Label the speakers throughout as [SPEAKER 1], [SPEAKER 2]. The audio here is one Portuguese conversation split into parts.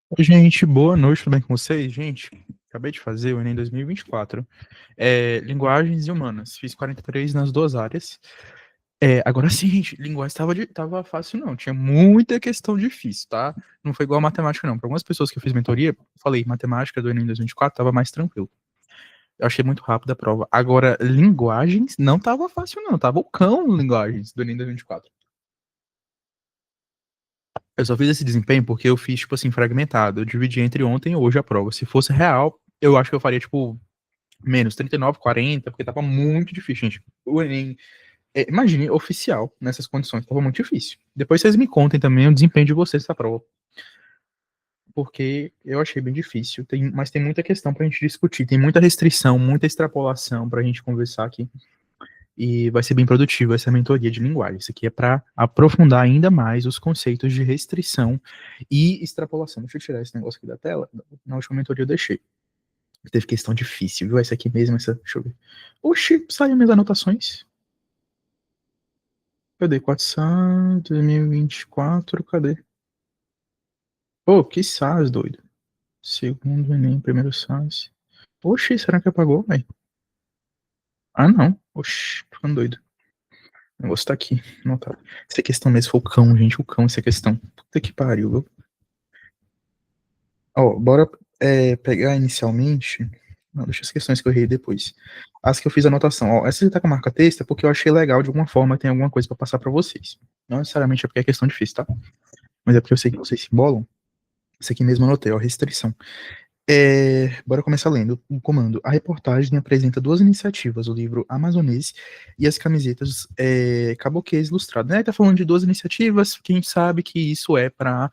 [SPEAKER 1] Oi, gente, boa noite, tudo bem com vocês? Gente, acabei de fazer o Enem 2024. Linguagens e humanas. Fiz 43 nas duas áreas. Agora sim, gente, linguagem tava fácil, não. Tinha muita questão difícil, tá? Não foi igual a matemática, não. Para algumas pessoas que eu fiz mentoria, falei, matemática do Enem 2024 tava mais tranquilo. Eu achei muito rápido a prova. Agora, linguagens não tava fácil, não. Tava o cão linguagens do Enem 2024. Eu só fiz esse desempenho porque eu fiz, tipo assim, fragmentado. Eu dividi entre ontem e hoje a prova. Se fosse real, eu acho que eu faria, tipo, menos 39, 40, porque tava muito difícil, gente. O Enem, imagine, oficial, nessas condições, tava muito difícil. Depois vocês me contem também o desempenho de vocês nessa prova, porque eu achei bem difícil. Mas tem muita questão pra gente discutir, tem muita restrição, muita extrapolação pra gente conversar aqui. E vai ser bem produtivo essa mentoria de linguagem. Isso aqui é para aprofundar ainda mais os conceitos de restrição e extrapolação. Deixa eu tirar esse negócio aqui da tela. Na última mentoria eu deixei. Teve questão difícil, viu? Essa aqui mesmo, essa. Deixa eu ver. Oxi, saiu minhas anotações. Cadê? 400, 2024, cadê? Ô, que SAS, doido. Segundo Enem, primeiro SAS. Oxi, será que apagou, velho? Ah, não. Oxi, tô ficando doido. O negócio tá aqui, anotado. Essa questão mesmo foi o cão, gente. O cão, essa questão. Puta que pariu, viu? Ó, bora pegar inicialmente. Não, deixa as questões que eu errei depois. As que eu fiz anotação. Ó, essa já tá com a marca texta porque eu achei legal de alguma forma, tem alguma coisa pra passar pra vocês. Não necessariamente é porque é questão difícil, tá? Mas é porque eu sei que vocês se embolam. Isso aqui mesmo eu anotei, ó, restrição. Bora começar lendo o comando. A reportagem apresenta duas iniciativas, o livro Amazonês e as camisetas Caboquês Ilustrado. Né? Tá falando de duas iniciativas, quem sabe que isso é para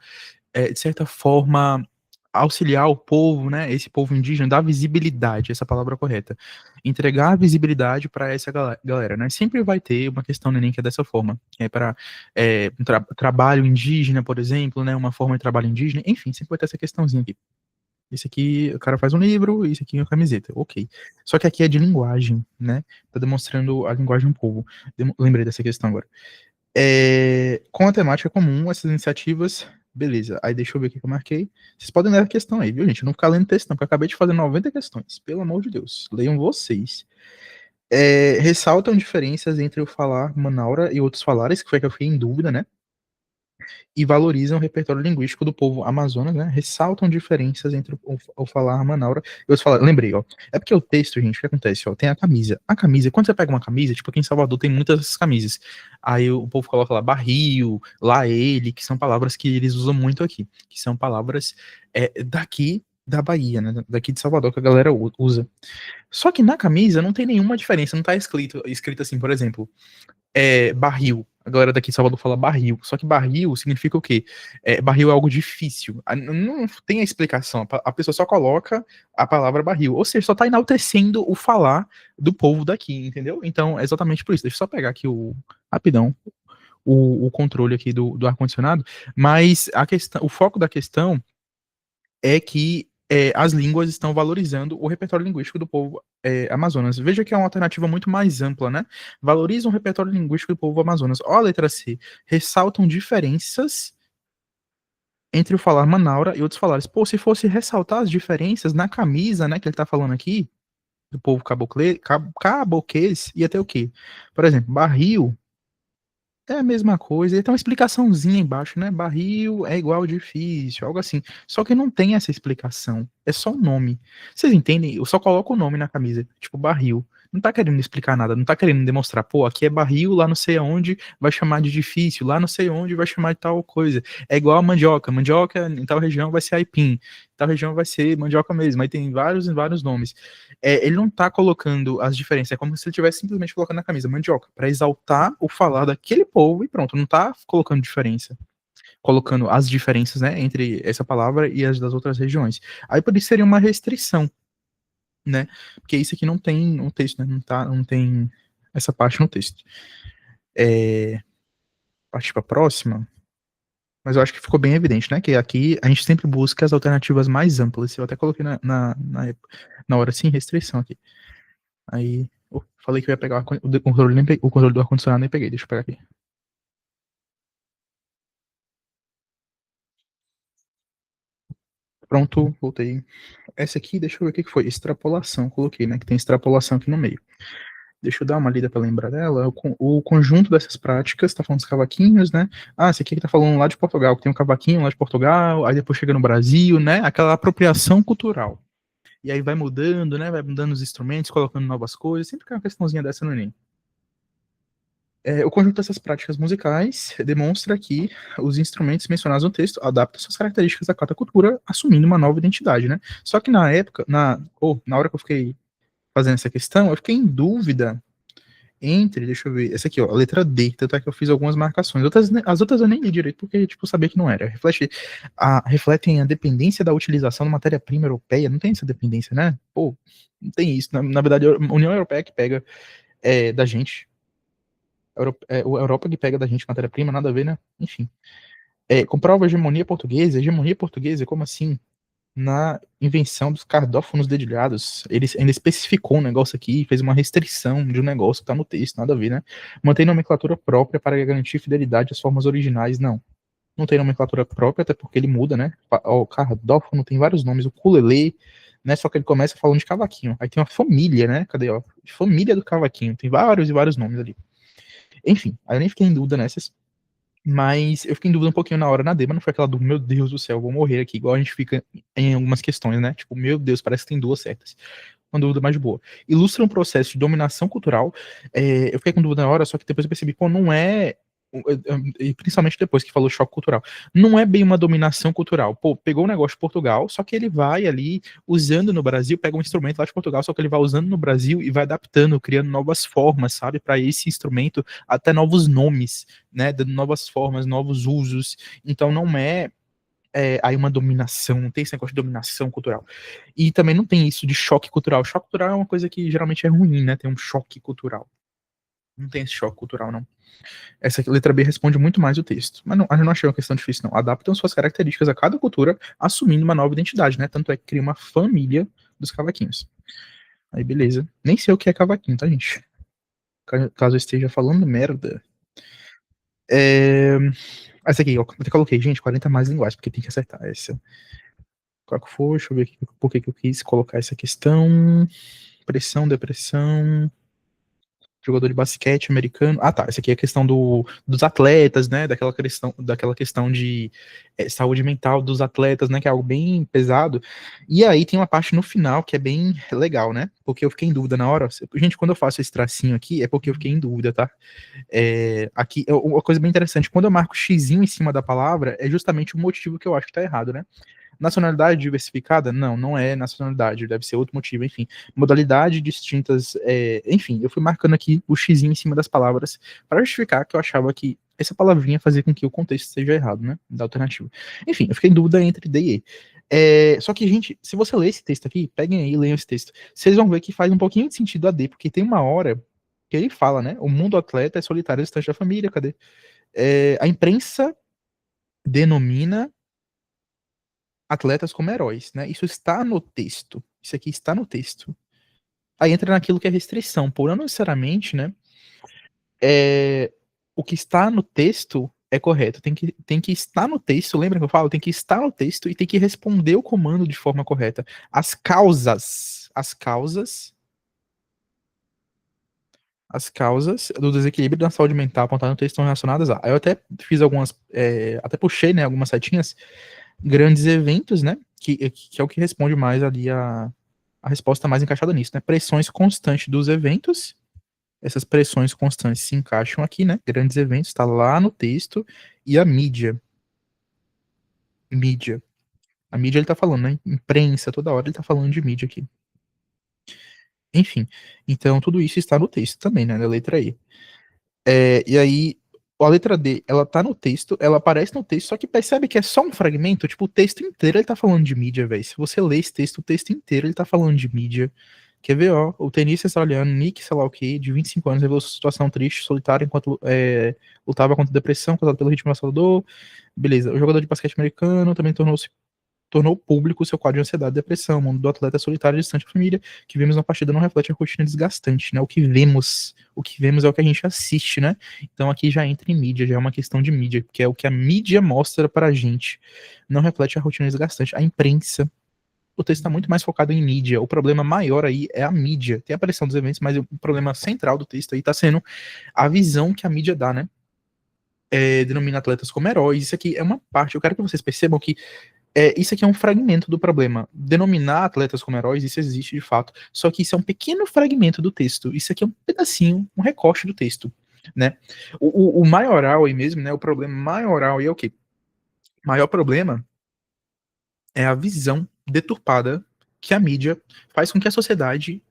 [SPEAKER 1] de certa forma, auxiliar o povo, né, esse povo indígena, dar visibilidade, essa palavra correta. Entregar visibilidade para essa galera, né? Sempre vai ter uma questão no Enem que é dessa forma. É para trabalho indígena, por exemplo, né, uma forma de trabalho indígena, enfim, sempre vai ter essa questãozinha aqui. Esse aqui, o cara faz um livro, isso aqui é uma camiseta, ok. Só que aqui é de linguagem, né? Tá demonstrando a linguagem do povo. Lembrei dessa questão agora. Com a temática comum, essas iniciativas, beleza. Aí deixa eu ver o que eu marquei. Vocês podem ler a questão aí, viu, gente? Não ficar lendo texto, não, porque eu acabei de fazer 90 questões. Pelo amor de Deus. Leiam vocês. Ressaltam diferenças entre o falar Manaura e outros falares, que foi que eu fiquei em dúvida, né? E valorizam o repertório linguístico do povo amazonas, né? Ressaltam diferenças entre o falar Manaura e outros falares. Lembrei, ó. É porque o texto, gente, o que acontece, ó, tem a camisa. A camisa, quando você pega uma camisa, tipo aqui em Salvador tem muitas camisas. Aí o povo coloca lá barril, lá ele, que são palavras que eles usam muito aqui, que são palavras daqui da Bahia, né? Daqui de Salvador que a galera usa. Só que na camisa não tem nenhuma diferença, não tá escrito assim, por exemplo, barril. A galera daqui de Salvador fala barril. Só que barril significa o quê? Barril é algo difícil. Não tem a explicação. A pessoa só coloca a palavra barril. Ou seja, só tá enaltecendo o falar do povo daqui, entendeu? Então, é exatamente por isso. Deixa eu só pegar aqui rapidão, o controle aqui do ar-condicionado. Mas a questão, o foco da questão é que as línguas estão valorizando o repertório linguístico do povo amazonas. Veja que é uma alternativa muito mais ampla, né? Valorizam o repertório linguístico do povo amazonas. Ó, a letra C. Ressaltam diferenças entre o falar Manaura e outros falares. Pô, se fosse ressaltar as diferenças na camisa, né, que ele tá falando aqui, do povo caboquês, ia ter o quê? Por exemplo, barril é a mesma coisa, e tem uma explicaçãozinha embaixo, né? Barril é igual difícil, algo assim. Só que não tem essa explicação, é só o nome. Vocês entendem? Eu só coloco o nome na camisa, tipo barril. Não tá querendo explicar nada, não tá querendo demonstrar, pô, aqui é barril, lá não sei aonde vai chamar de difícil, lá não sei onde vai chamar de tal coisa. É igual a mandioca, mandioca em tal região vai ser aipim, em tal região vai ser mandioca mesmo, aí tem vários e vários nomes. Ele não tá colocando as diferenças, é como se ele estivesse simplesmente colocando na camisa mandioca, para exaltar o falar daquele povo e pronto, não tá colocando diferença, colocando as diferenças, né, entre essa palavra e as das outras regiões. Aí por isso seria uma restrição, né, porque isso aqui não tem no texto, né, não tem essa parte no texto. Partir para a próxima, mas eu acho que ficou bem evidente, né, que aqui a gente sempre busca as alternativas mais amplas, eu até coloquei na hora sem restrição aqui. Aí, falei que eu ia pegar o controle, o controle do ar-condicionado, nem peguei. Deixa eu pegar aqui. Pronto, voltei. Essa aqui, deixa eu ver o que foi. Extrapolação, coloquei, né? Que tem extrapolação aqui no meio. Deixa eu dar uma lida para lembrar dela. O conjunto dessas práticas, tá falando dos cavaquinhos, né? Ah, esse aqui que tá falando lá de Portugal, que tem um cavaquinho lá de Portugal, aí depois chega no Brasil, né? Aquela apropriação cultural. E aí vai mudando, né? Vai mudando os instrumentos, colocando novas coisas. Sempre tem uma questãozinha dessa no Enem. O conjunto dessas práticas musicais demonstra que os instrumentos mencionados no texto adaptam suas características a cada cultura, assumindo uma nova identidade, né? Só que na época, na hora que eu fiquei fazendo essa questão, eu fiquei em dúvida entre, deixa eu ver, essa aqui, ó, a letra D, tanto é que eu fiz algumas marcações. As outras eu nem li direito, porque, tipo, eu sabia que não era. Refletem a dependência da utilização da matéria-prima europeia, não tem essa dependência, né? Pô, não tem isso. Na verdade, a União Europeia que pega da gente, a Europa que pega da gente matéria-prima, nada a ver, né? Enfim. Comprova a hegemonia portuguesa, como assim? Na invenção dos cardófonos dedilhados. Ele ainda especificou um negócio aqui, fez uma restrição de um negócio que está no texto, nada a ver, né? Mantém nomenclatura própria para garantir fidelidade às formas originais, não. Não tem nomenclatura própria, até porque ele muda, né? O cardófono tem vários nomes, o ukulele, né? Só que ele começa falando de cavaquinho. Aí tem uma família, né? Cadê, ó? Família do cavaquinho. Tem vários e vários nomes ali. Enfim, aí eu nem fiquei em dúvida nessas. Mas eu fiquei em dúvida um pouquinho na hora na D, mas não foi aquela dúvida, meu Deus do céu, eu vou morrer aqui, igual a gente fica em algumas questões, né? Tipo, meu Deus, parece que tem duas certas. Uma dúvida mais boa. Ilustra um processo de dominação cultural. Eu fiquei com dúvida na hora, só que depois eu percebi, pô, não é. E principalmente depois que falou choque cultural. Não é bem uma dominação cultural. Pô, pegou o negócio de Portugal, só que ele vai ali usando no Brasil, pega um instrumento lá de Portugal, só que ele vai usando no Brasil e vai adaptando, criando novas formas, sabe, para esse instrumento, até novos nomes, né, dando novas formas, novos usos. Então não aí uma dominação, não tem esse negócio de dominação cultural. E também não tem isso de choque cultural. Choque cultural é uma coisa que geralmente é ruim, né? Tem um choque cultural. Não tem esse choque cultural, não. Essa letra B responde muito mais o texto. Mas não, eu não achei uma questão difícil, não. Adaptam suas características a cada cultura, assumindo uma nova identidade, né? Tanto é que cria uma família dos cavaquinhos. Aí, beleza. Nem sei o que é cavaquinho, tá, gente? Caso eu esteja falando merda. Essa aqui, ó, eu até coloquei, gente, 40 mais linguagens, porque tem que acertar essa. Qual que foi? Deixa eu ver aqui, por que eu quis colocar essa questão. Pressão, depressão. Jogador de basquete americano. Ah, tá. Essa aqui é a questão dos atletas, né? Daquela questão de saúde mental dos atletas, né? Que é algo bem pesado. E aí tem uma parte no final que é bem legal, né? Porque eu fiquei em dúvida na hora. Gente, quando eu faço esse tracinho aqui, é porque eu fiquei em dúvida, tá? Aqui, uma coisa bem interessante, quando eu marco xizinho em cima da palavra, é justamente o motivo que eu acho que tá errado, né? Nacionalidade diversificada? Não, não é nacionalidade, deve ser outro motivo, enfim. Modalidade distintas, enfim, eu fui marcando aqui o xizinho em cima das palavras para justificar que eu achava que essa palavrinha fazia com que o contexto seja errado, né? Da alternativa. Enfim, eu fiquei em dúvida entre D e E. Só que, gente, se você ler esse texto aqui, peguem aí e leiam esse texto, vocês vão ver que faz um pouquinho de sentido a D, porque tem uma hora que ele fala, né? O mundo atleta é solitário distante da família, cadê? A imprensa denomina atletas como heróis, né? Isso está no texto. Isso aqui está no texto. Aí entra naquilo que é restrição, por não necessariamente, né? O que está no texto é correto. Tem que estar no texto, lembra que eu falo? Tem que estar no texto e tem que responder o comando de forma correta. As causas do desequilíbrio da saúde mental apontadas no texto estão relacionadas a. Aí eu até fiz algumas, até puxei, né, algumas setinhas, grandes eventos, né, que é o que responde mais ali a resposta mais encaixada nisso, né, pressões constantes dos eventos, essas pressões constantes se encaixam aqui, né, grandes eventos, está lá no texto, e a mídia, a mídia ele tá falando, né, imprensa, toda hora ele tá falando de mídia aqui. Enfim, então tudo isso está no texto também, né, na letra E. E aí, a letra D, ela tá no texto, ela aparece no texto, só que percebe que é só um fragmento, tipo, o texto inteiro ele tá falando de mídia, velho. Se você lê esse texto, o texto inteiro ele tá falando de mídia. Quer ver, ó, o tenista australiano Nick, sei lá o que, de 25 anos, revelou sua situação triste, solitária, enquanto lutava contra depressão, causada pelo ritmo avassalador. Beleza, o jogador de basquete americano também tornou-se tornou público o seu quadro de ansiedade e depressão. O mundo do atleta solitário distante da família, que vemos na partida não reflete a rotina desgastante, né? O que vemos é o que a gente assiste, né? Então aqui já entra em mídia, já é uma questão de mídia, que é o que a mídia mostra pra gente. Não reflete a rotina desgastante. A imprensa, o texto está muito mais focado em mídia. O problema maior aí é a mídia. Tem a aparição dos eventos, mas o problema central do texto aí está sendo a visão que a mídia dá, né? Denomina atletas como heróis. Isso aqui é uma parte. Eu quero que vocês percebam que isso aqui é um fragmento do problema. Denominar atletas como heróis, isso existe de fato. Só que isso é um pequeno fragmento do texto. Isso aqui é um pedacinho, um recorte do texto, né? O maioral aí mesmo, né? O problema maioral aí é o quê? O maior problema é a visão deturpada que a mídia faz com que a sociedade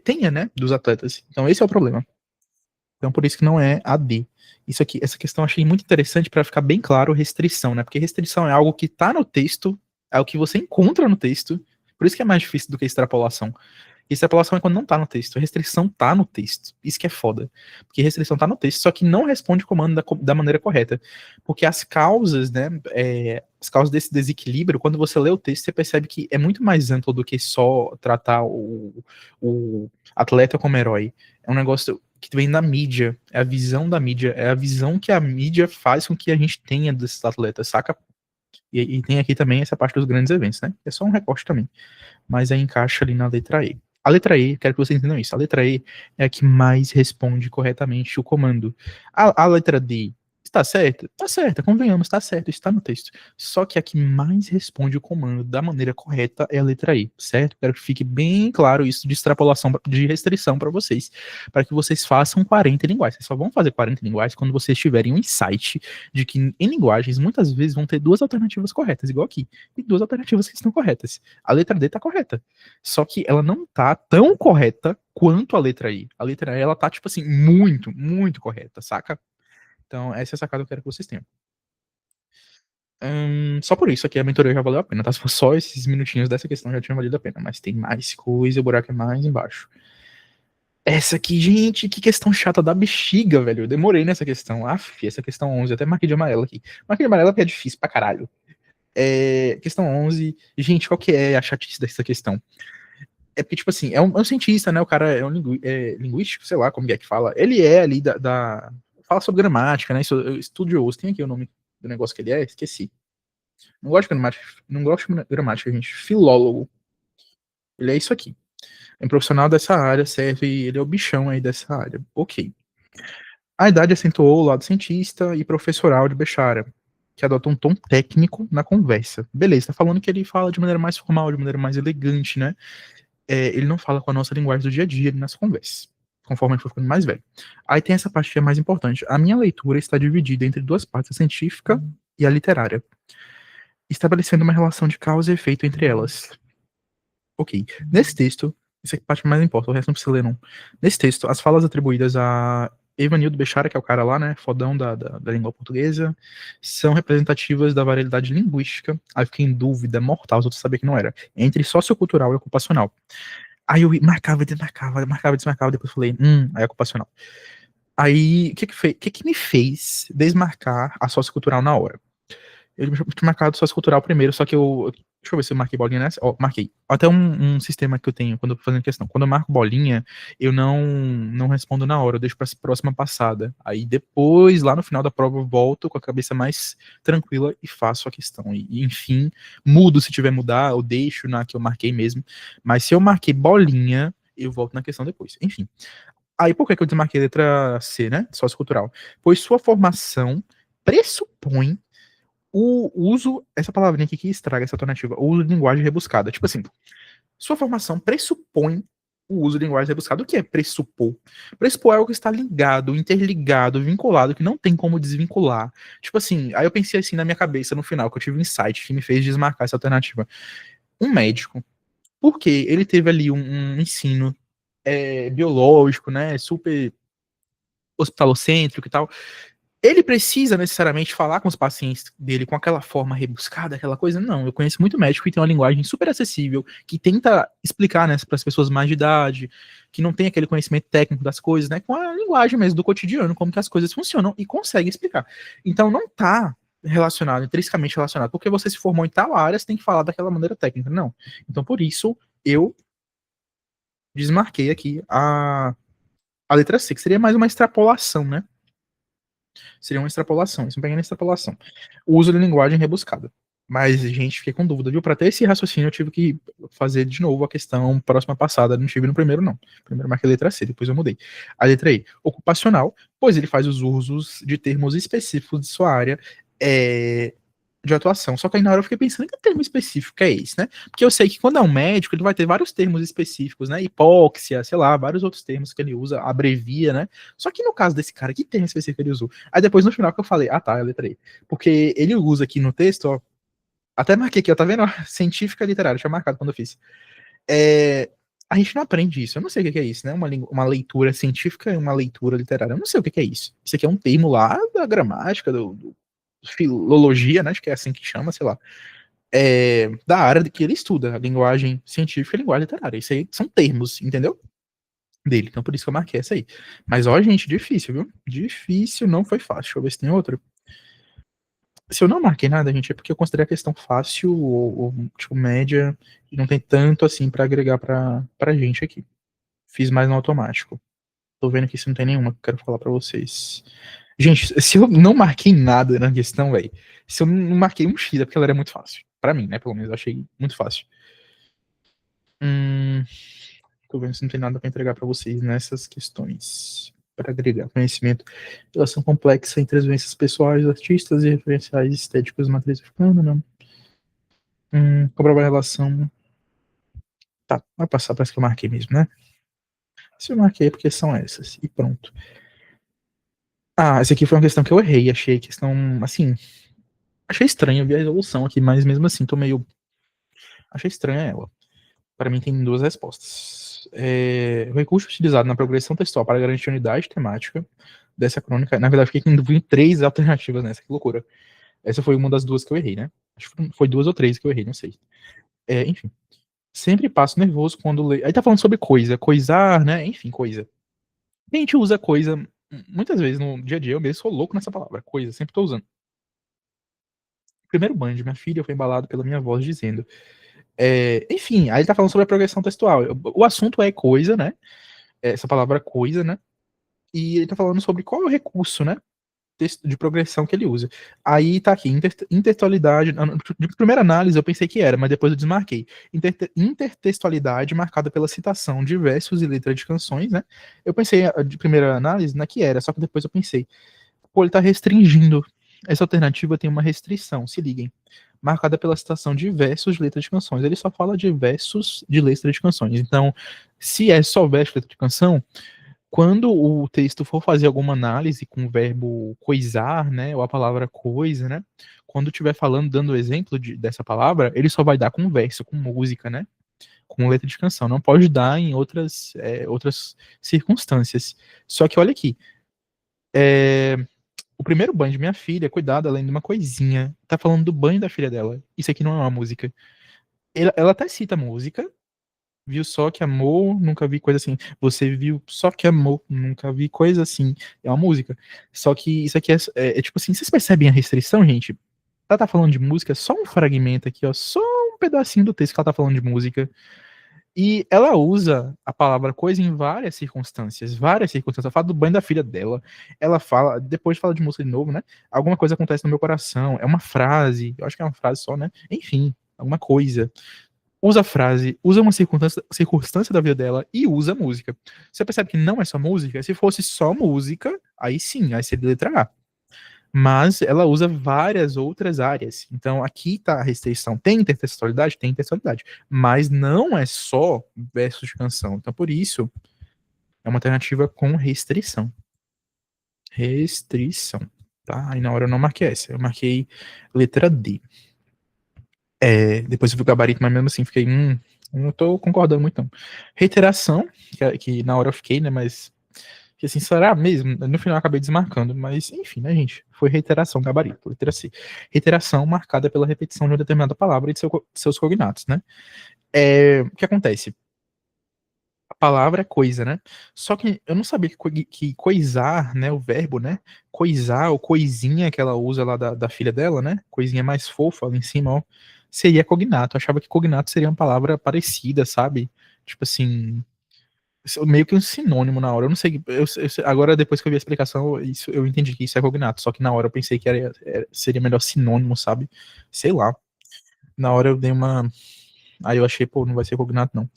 [SPEAKER 1] tenha, né, dos atletas. Então esse é o problema. Então por isso que não é AD. Isso aqui, essa questão eu achei muito interessante para ficar bem claro, restrição, né? Porque restrição é algo que tá no texto, é o que você encontra no texto. Por isso que é mais difícil do que extrapolação. Extrapolação é quando não tá no texto. Restrição tá no texto. Isso que é foda. Porque restrição tá no texto, só que não responde o comando da maneira correta. Porque as causas, né? As causas desse desequilíbrio, quando você lê o texto, você percebe que é muito mais amplo do que só tratar o atleta como herói. É um negócio que vem da mídia. É a visão da mídia. É a visão que a mídia faz com que a gente tenha desses atletas, saca? E tem aqui também essa parte dos grandes eventos, né? É só um recorte também. Mas aí encaixa ali na letra E. A letra E, quero que vocês entendam isso, a letra E é a que mais responde corretamente o comando. A letra D está certa? Está certa, convenhamos, está certo, está no texto. Só que a que mais responde o comando da maneira correta é a letra E, certo? Quero que fique bem claro isso de extrapolação, de restrição para vocês, para que vocês façam 40 linguagens. Vocês só vão fazer 40 linguagens quando vocês tiverem um insight de que em linguagens muitas vezes vão ter duas alternativas corretas, igual aqui, e duas alternativas que estão corretas. A letra D está correta. Só que ela não tá tão correta quanto a letra I. A letra I, ela tá, tipo assim, muito, muito correta, saca? Então, essa é a sacada que eu quero que vocês tenham. Só por isso aqui a mentoria já valeu a pena, tá? Se for só esses minutinhos dessa questão já tinha valido a pena, mas tem mais coisa, o buraco é mais embaixo. Essa aqui, gente, que questão chata da bexiga, velho. Eu demorei nessa questão. Aff, essa questão 11, até marquei de amarelo aqui. Marquei de amarelo porque é difícil pra caralho. Questão 11, gente, qual que é a chatice dessa questão? É porque, tipo assim, é um cientista, né? O cara é um linguístico, sei lá como é que fala. Ele é ali fala sobre gramática, né? Estudioso. Tem aqui o nome do negócio que ele é? Esqueci. Não gosto de gramática, não gosto de gramática, gente. Filólogo. Ele é isso aqui. É um profissional dessa área, serve, ele é o bichão aí dessa área. Ok. A idade acentuou o lado cientista e professoral de Bechara, que adota um tom técnico na conversa. Beleza, tá falando que ele fala de maneira mais formal, de maneira mais elegante, né? Ele não fala com a nossa linguagem do dia a dia nas conversas, conforme ele for ficando mais velho. Aí tem essa parte que é mais importante. A minha leitura está dividida entre duas partes, a científica e a literária, estabelecendo uma relação de causa e efeito entre elas. Ok. Nesse texto, essa é a parte mais importante, o resto não precisa ler, não. Nesse texto, as falas atribuídas a Evanildo Bechara, que é o cara lá, né, fodão da língua portuguesa, são representativas da variedade linguística. Aí eu fiquei em dúvida mortal, os outros sabiam que não era, entre sociocultural e ocupacional. Aí eu marcava, desmarcava, depois falei, é ocupacional. Aí, o que me fez desmarcar a sociocultural na hora? Eu tinha marcado sociocultural primeiro, só que deixa eu ver se eu marquei bolinha nessa. Ó, marquei. Até um sistema que eu tenho quando eu tô fazendo questão. Quando eu marco bolinha, eu não respondo na hora, eu deixo pra próxima passada. Aí depois, lá no final da prova, eu volto com a cabeça mais tranquila e faço a questão. E enfim, mudo se tiver mudar, eu deixo na que eu marquei mesmo. Mas se eu marquei bolinha, eu volto na questão depois. Enfim. Aí por que eu desmarquei a letra C, né? Sociocultural? Pois sua formação pressupõe o uso, essa palavrinha aqui que estraga essa alternativa, o uso de linguagem rebuscada. Tipo assim, sua formação pressupõe o uso de linguagem rebuscada. O que é pressupor? Pressupor é algo que está ligado, interligado, vinculado, que não tem como desvincular. Tipo assim, aí eu pensei assim na minha cabeça no final, que eu tive um insight que me fez desmarcar essa alternativa. Um médico, porque ele teve ali um ensino biológico, né, super hospitalocêntrico e tal, ele precisa necessariamente falar com os pacientes dele com aquela forma rebuscada, aquela coisa? Não, eu conheço muito médico que tem uma linguagem super acessível, que tenta explicar, né, para as pessoas mais de idade, que não tem aquele conhecimento técnico das coisas, né, com a linguagem mesmo do cotidiano, como que as coisas funcionam e consegue explicar. Então não tá relacionado, intrinsecamente relacionado. Porque você se formou em tal área, você tem que falar daquela maneira técnica. Não. Então, por isso, eu desmarquei aqui a letra C, que seria mais uma extrapolação, né? Seria uma extrapolação, isso é uma pequena extrapolação. O uso de linguagem rebuscada. Mas, gente, fiquei com dúvida, viu? Para ter esse raciocínio, eu tive que fazer de novo a questão próxima passada. Não tive no primeiro, não. Primeiro marquei a letra C, depois eu mudei. A letra E, ocupacional, pois ele faz os usos de termos específicos de sua área de atuação. Só que aí na hora eu fiquei pensando, que termo específico é esse, né? Porque eu sei que quando é um médico, ele vai ter vários termos específicos, né? Hipóxia, sei lá, vários outros termos que ele usa, abrevia, né? Só que no caso desse cara, que termo específico ele usou? Aí depois no final que eu falei, ah tá, eu letrei. Porque ele usa aqui no texto, ó, até marquei aqui, ó, tá vendo? Científica literária, tinha marcado quando eu fiz. A gente não aprende isso, eu não sei o que é isso, né? Uma leitura científica e uma leitura literária, eu não sei o que é isso. Isso aqui é um termo lá da gramática, do filologia, né? Acho que é assim que chama, sei lá. Da área que ele estuda, a linguagem científica e a linguagem literária. Isso aí são termos, entendeu? Dele. Então por isso que eu marquei essa aí. Mas, ó, gente, difícil, viu? Difícil, não foi fácil. Deixa eu ver se tem outro. Se eu não marquei nada, gente, é porque eu considerei a questão fácil ou tipo, média, e não tem tanto assim pra agregar pra gente aqui. Fiz mais no automático. Tô vendo que isso não tem nenhuma que eu quero falar pra vocês. Gente, se eu não marquei nada na questão, velho, se eu não marquei um X, é porque ela era muito fácil. Pra mim, né, pelo menos, eu achei muito fácil. Hum, tô vendo se não tem nada pra entregar pra vocês nessas questões. Para agregar conhecimento, relação complexa entre as vivências pessoais dos artistas e referenciais estéticos de matriz africana, não. Comprovar a relação. Tá, vai passar, parece que eu marquei mesmo, né? Se eu marquei é porque são essas. E pronto. Ah, essa aqui foi uma questão que eu errei. Achei questão, assim. Achei estranho, eu vi a resolução aqui, mas mesmo assim, tô meio. Achei estranha ela. Para mim, tem duas respostas. O recurso utilizado na progressão textual para garantir a unidade temática dessa crônica. Na verdade, fiquei em três alternativas nessa, que loucura. Essa foi uma das duas que eu errei, né? Acho que foi duas ou três que eu errei, não sei. Enfim. Sempre passo nervoso quando leio. Aí tá falando sobre coisa, coisar, né? Enfim, coisa. A gente usa coisa muitas vezes no dia a dia. Eu mesmo sou louco nessa palavra, coisa, sempre tô usando. O primeiro banho de minha filha foi embalado pela minha voz dizendo. Enfim, aí ele tá falando sobre a progressão textual. O assunto é coisa, né? Essa palavra coisa, né? E ele tá falando sobre qual é o recurso, né? De progressão que ele usa. Aí tá aqui, intertextualidade. De primeira análise eu pensei que era, mas depois eu desmarquei. Intertextualidade marcada pela citação de versos e letras de canções, né? Eu pensei de primeira análise na que era, só que depois eu pensei, pô, ele tá restringindo. Essa alternativa tem uma restrição, se liguem. Marcada pela citação de versos de letras de canções. Ele só fala de versos de letras de canções. Então, se é só verso de letra de canção, quando o texto for fazer alguma análise com o verbo coisar, né, ou a palavra coisa, né, quando estiver falando, dando exemplo dessa palavra, ele só vai dar com verso, com música, né, com letra de canção. Não pode dar em outras circunstâncias. Só que olha aqui, o primeiro banho de minha filha, cuidado, além de uma coisinha, tá falando do banho da filha dela. Isso aqui não é uma música. Ela até cita música, viu só que amor, nunca vi coisa assim. Você viu só que amor, nunca vi coisa assim. É uma música. Só que isso aqui é tipo assim, vocês percebem a restrição, gente? Ela tá falando de música, só um fragmento aqui, ó, só um pedacinho do texto que ela tá falando de música. E ela usa a palavra coisa em várias circunstâncias, várias circunstâncias. Ela fala do banho da filha dela, ela fala, depois fala de música de novo, né? Alguma coisa acontece no meu coração, é uma frase, eu acho que é uma frase só, né? Enfim, alguma coisa usa a frase, usa uma circunstância da vida dela e usa a música. Você percebe que não é só música? Se fosse só música, aí sim, aí seria letra A. Mas ela usa várias outras áreas. Então aqui está a restrição. Tem intertextualidade? Tem intertextualidade. Mas não é só versos de canção. Então por isso é uma alternativa com restrição. Restrição. Tá? Aí na hora eu não marquei essa. Eu marquei letra D. Depois eu vi o gabarito, mas mesmo assim fiquei, não tô concordando muito não. Reiteração, que na hora eu fiquei, né, mas que assim, será mesmo? No final eu acabei desmarcando, mas enfim, né, gente? Foi reiteração, gabarito, letra C. Reiteração marcada pela repetição de uma determinada palavra e de seus cognatos, né? O que acontece? palavra é coisa, né? Só que eu não sabia que coisar, né, o verbo, né, coisar ou coisinha que ela usa lá da filha dela, né, coisinha mais fofa ali em cima, ó, seria cognato. Eu achava que cognato seria uma palavra parecida, sabe? Tipo assim, meio que um sinônimo na hora. Eu não sei, agora depois que eu vi a explicação, isso, eu entendi que isso é cognato, só que na hora eu pensei que seria melhor sinônimo, sabe? Sei lá. Na hora eu dei uma. Aí eu achei, pô, não vai ser cognato, não.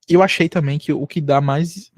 [SPEAKER 1] Eu achei também que o que dá mais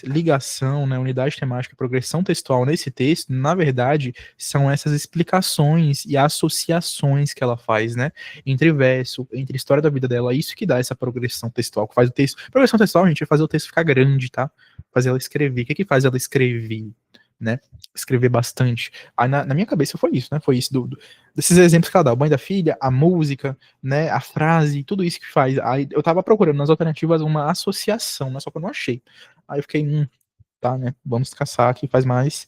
[SPEAKER 1] ligação, né, unidade temática e progressão textual nesse texto, na verdade, são essas explicações e associações que ela faz, né, entre verso, entre história da vida dela, isso que dá essa progressão textual, que faz o texto. Progressão textual, gente, é fazer o texto ficar grande, tá? Fazer ela escrever. O que que faz ela escrever, né? Escrever bastante. Aí na minha cabeça foi isso, né? Foi isso desses exemplos que ela dá, o banho da filha, a música, né, a frase, tudo isso que faz. Aí eu tava procurando nas alternativas uma associação, mas só que eu não achei. Aí eu fiquei, tá, né, vamos caçar aqui, faz mais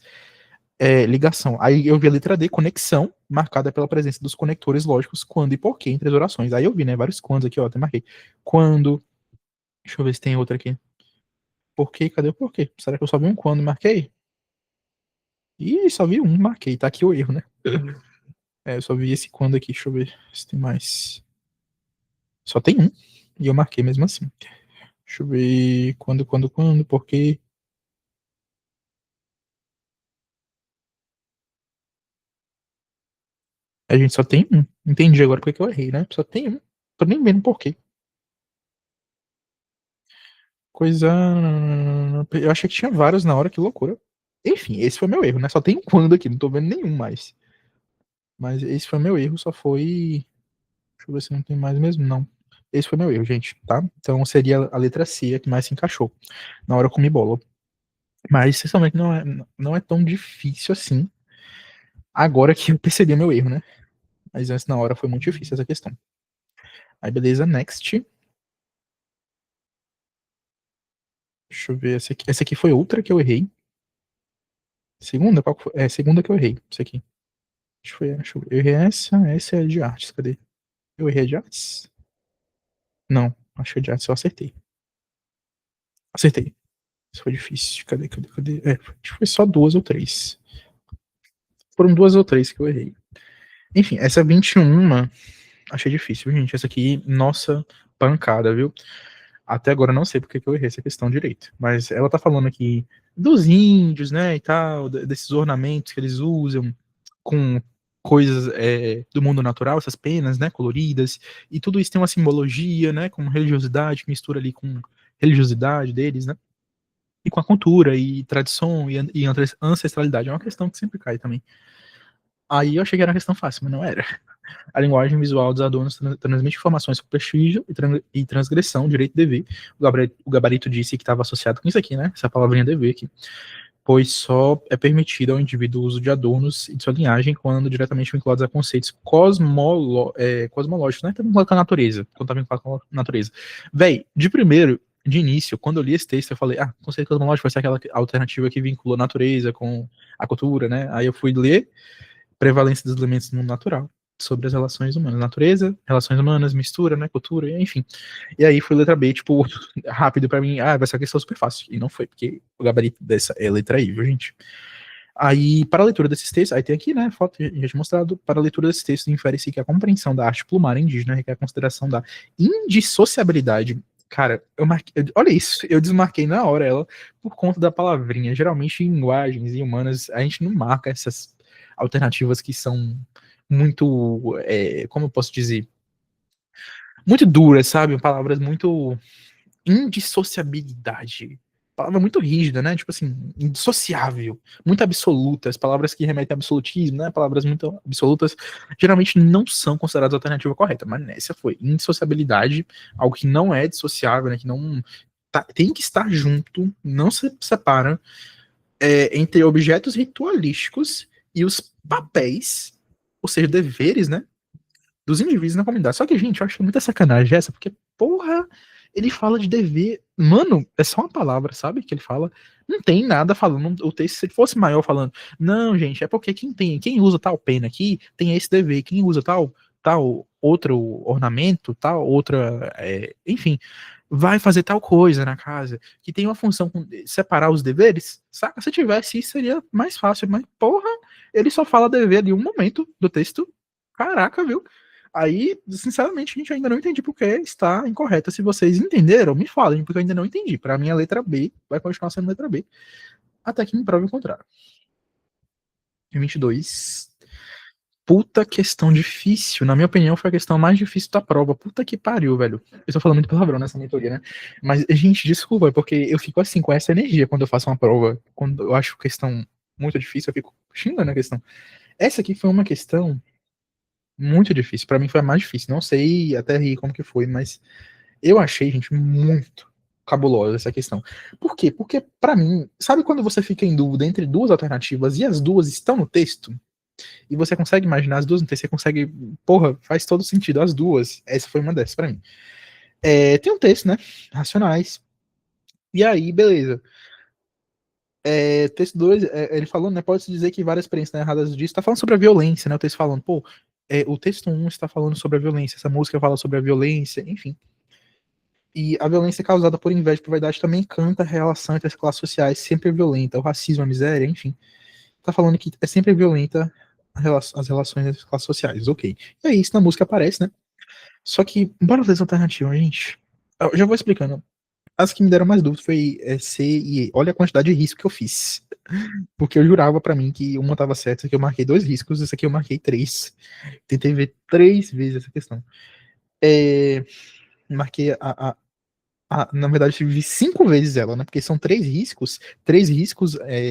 [SPEAKER 1] ligação. Aí eu vi a letra D, conexão, marcada pela presença dos conectores lógicos quando e porquê entre as orações. Aí eu vi, né, vários quandos aqui, ó, até marquei. Quando, deixa eu ver se tem outra aqui. Porquê, cadê o porquê? Será que eu só vi um quando e marquei? Ih, só vi um, marquei, tá aqui o erro, né? Eu só vi esse quando aqui, deixa eu ver se tem mais. Só tem um, e eu marquei mesmo assim. Deixa eu ver quando, porque a gente só tem um. Entendi agora porque que eu errei, né? Só tem um. Tô nem vendo por quê. Coisa. Eu achei que tinha vários na hora, que loucura. Enfim, esse foi meu erro, né? Só tem um quando aqui, não tô vendo nenhum mais. Mas esse foi meu erro, só foi. Deixa eu ver se não tem mais mesmo, não. Esse foi meu erro, gente, tá? Então seria a letra C a que mais se encaixou. Na hora eu comi bola. Mas, sinceramente, não é tão difícil assim. Agora que eu percebi meu erro, né? Mas antes, na hora, foi muito difícil essa questão. Aí, beleza, next. Deixa eu ver, essa aqui foi outra que eu errei. Segunda? Qual que foi? Segunda que eu errei. Isso aqui. Deixa eu ver. Eu errei essa é de artes, cadê? Eu errei a de artes? Não, acho que a de artes eu acertei. Acertei. Isso foi difícil. Cadê? Acho que foi só duas ou três. Foram duas ou três que eu errei. Enfim, essa 21, achei difícil, gente. Essa aqui, nossa, pancada, viu? Até agora eu não sei porque que eu errei essa questão direito. Mas ela tá falando aqui dos índios, né, e tal, desses ornamentos que eles usam com coisas do mundo natural, essas penas, né, coloridas, e tudo isso tem uma simbologia, né, com religiosidade, que mistura ali com religiosidade deles, né, e com a cultura, e tradição, e ancestralidade. É uma questão que sempre cai também. Aí eu achei que era uma questão fácil, mas não era. A linguagem visual dos adornos transmite informações sobre prestígio e transgressão, direito e dever. O gabarito disse que estava associado com isso aqui, né? Essa palavrinha dever aqui. Pois só é permitido ao indivíduo o uso de adornos e de sua linhagem quando diretamente vinculados a conceitos cosmológicos, né? Tá vinculado com a natureza. Quando tá vinculado com a natureza. Véi, de início, quando eu li esse texto, eu falei, conceito cosmológico vai ser aquela alternativa que vincula a natureza com a cultura, né? Aí eu fui ler prevalência dos elementos do mundo natural sobre as relações humanas. Natureza, relações humanas, mistura, né, cultura, enfim. E aí foi letra B, tipo, rápido pra mim, vai ser uma questão super fácil. E não foi, porque o gabarito dessa é letra I, viu, gente? Aí, para a leitura desses textos, aí tem aqui, né, foto, já tinha mostrado, para a leitura desses textos, infere-se que a compreensão da arte plumária indígena requer a consideração da indissociabilidade. Cara, olha isso, eu desmarquei na hora ela por conta da palavrinha. Geralmente, em linguagens e humanas, a gente não marca essas alternativas que são muito, como eu posso dizer, muito duras, sabe? Palavras muito indissociabilidade. Palavra muito rígida, né? Tipo assim, indissociável, muito absolutas, palavras que remetem a absolutismo, né? Palavras muito absolutas geralmente não são consideradas a alternativa correta, mas nessa foi indissociabilidade, algo que não é dissociável, né? Que não tem que estar junto, não se separa entre objetos ritualísticos e os papéis, ou seja, deveres, né? Dos indivíduos na comunidade. Só que, gente, eu acho muita sacanagem essa, porque, porra, ele fala de dever. Mano, é só uma palavra, sabe? Que ele fala. Não tem nada falando. O texto, se ele fosse maior, falando. Não, gente, é porque quem usa tal pena aqui tem esse dever. Quem usa tal outro ornamento, tal outra. Enfim. vai fazer tal coisa na casa, que tem uma função com separar os deveres, saca? Se tivesse isso, seria mais fácil, mas porra, ele só fala dever ali um momento do texto. Caraca, viu? Aí, sinceramente, a gente ainda não entende porque está incorreta. Se vocês entenderam, me falem, porque eu ainda não entendi. Para mim, a letra B vai continuar sendo letra B, até que me prove o contrário. 22. Puta questão difícil. Na minha opinião, foi a questão mais difícil da prova. Puta que pariu, velho. Eu tô falando muito palavrão nessa mentoria, né? Mas, gente, desculpa, porque eu fico assim, com essa energia quando eu faço uma prova. Quando eu acho questão muito difícil, eu fico xingando a questão. Essa aqui foi uma questão muito difícil. Pra mim foi a mais difícil. Não sei até rir como que foi, mas eu achei, gente, muito cabulosa essa questão. Por quê? Porque, pra mim, sabe quando você fica em dúvida entre duas alternativas e as duas estão no texto? E você consegue imaginar as duas no texto, você consegue. Porra, faz todo sentido as duas. Essa foi uma dessas pra mim. Tem um texto, né? Racionais. E aí, beleza. Texto 2, ele falando, né? Pode-se dizer que várias experiências né, erradas disso. Tá falando sobre a violência, né? O texto falando, pô, o texto 1 está falando sobre a violência, essa música fala sobre a violência, enfim. E a violência causada por inveja e por vaidade também canta a relação entre as classes sociais, sempre violenta, o racismo, a miséria, enfim. Tá falando que é sempre violenta as relações entre as classes sociais, ok. E aí isso na música aparece, né? Só que, bora fazer essa alternativa, gente. Eu já vou explicando. As que me deram mais dúvidas foi C e E. Olha a quantidade de risco que eu fiz. Porque eu jurava pra mim que uma tava certa, essa aqui eu marquei 2 riscos, essa aqui eu marquei 3. Tentei ver 3 vezes essa questão. Marquei na verdade, eu vi 5 vezes ela, né? Porque são 3 riscos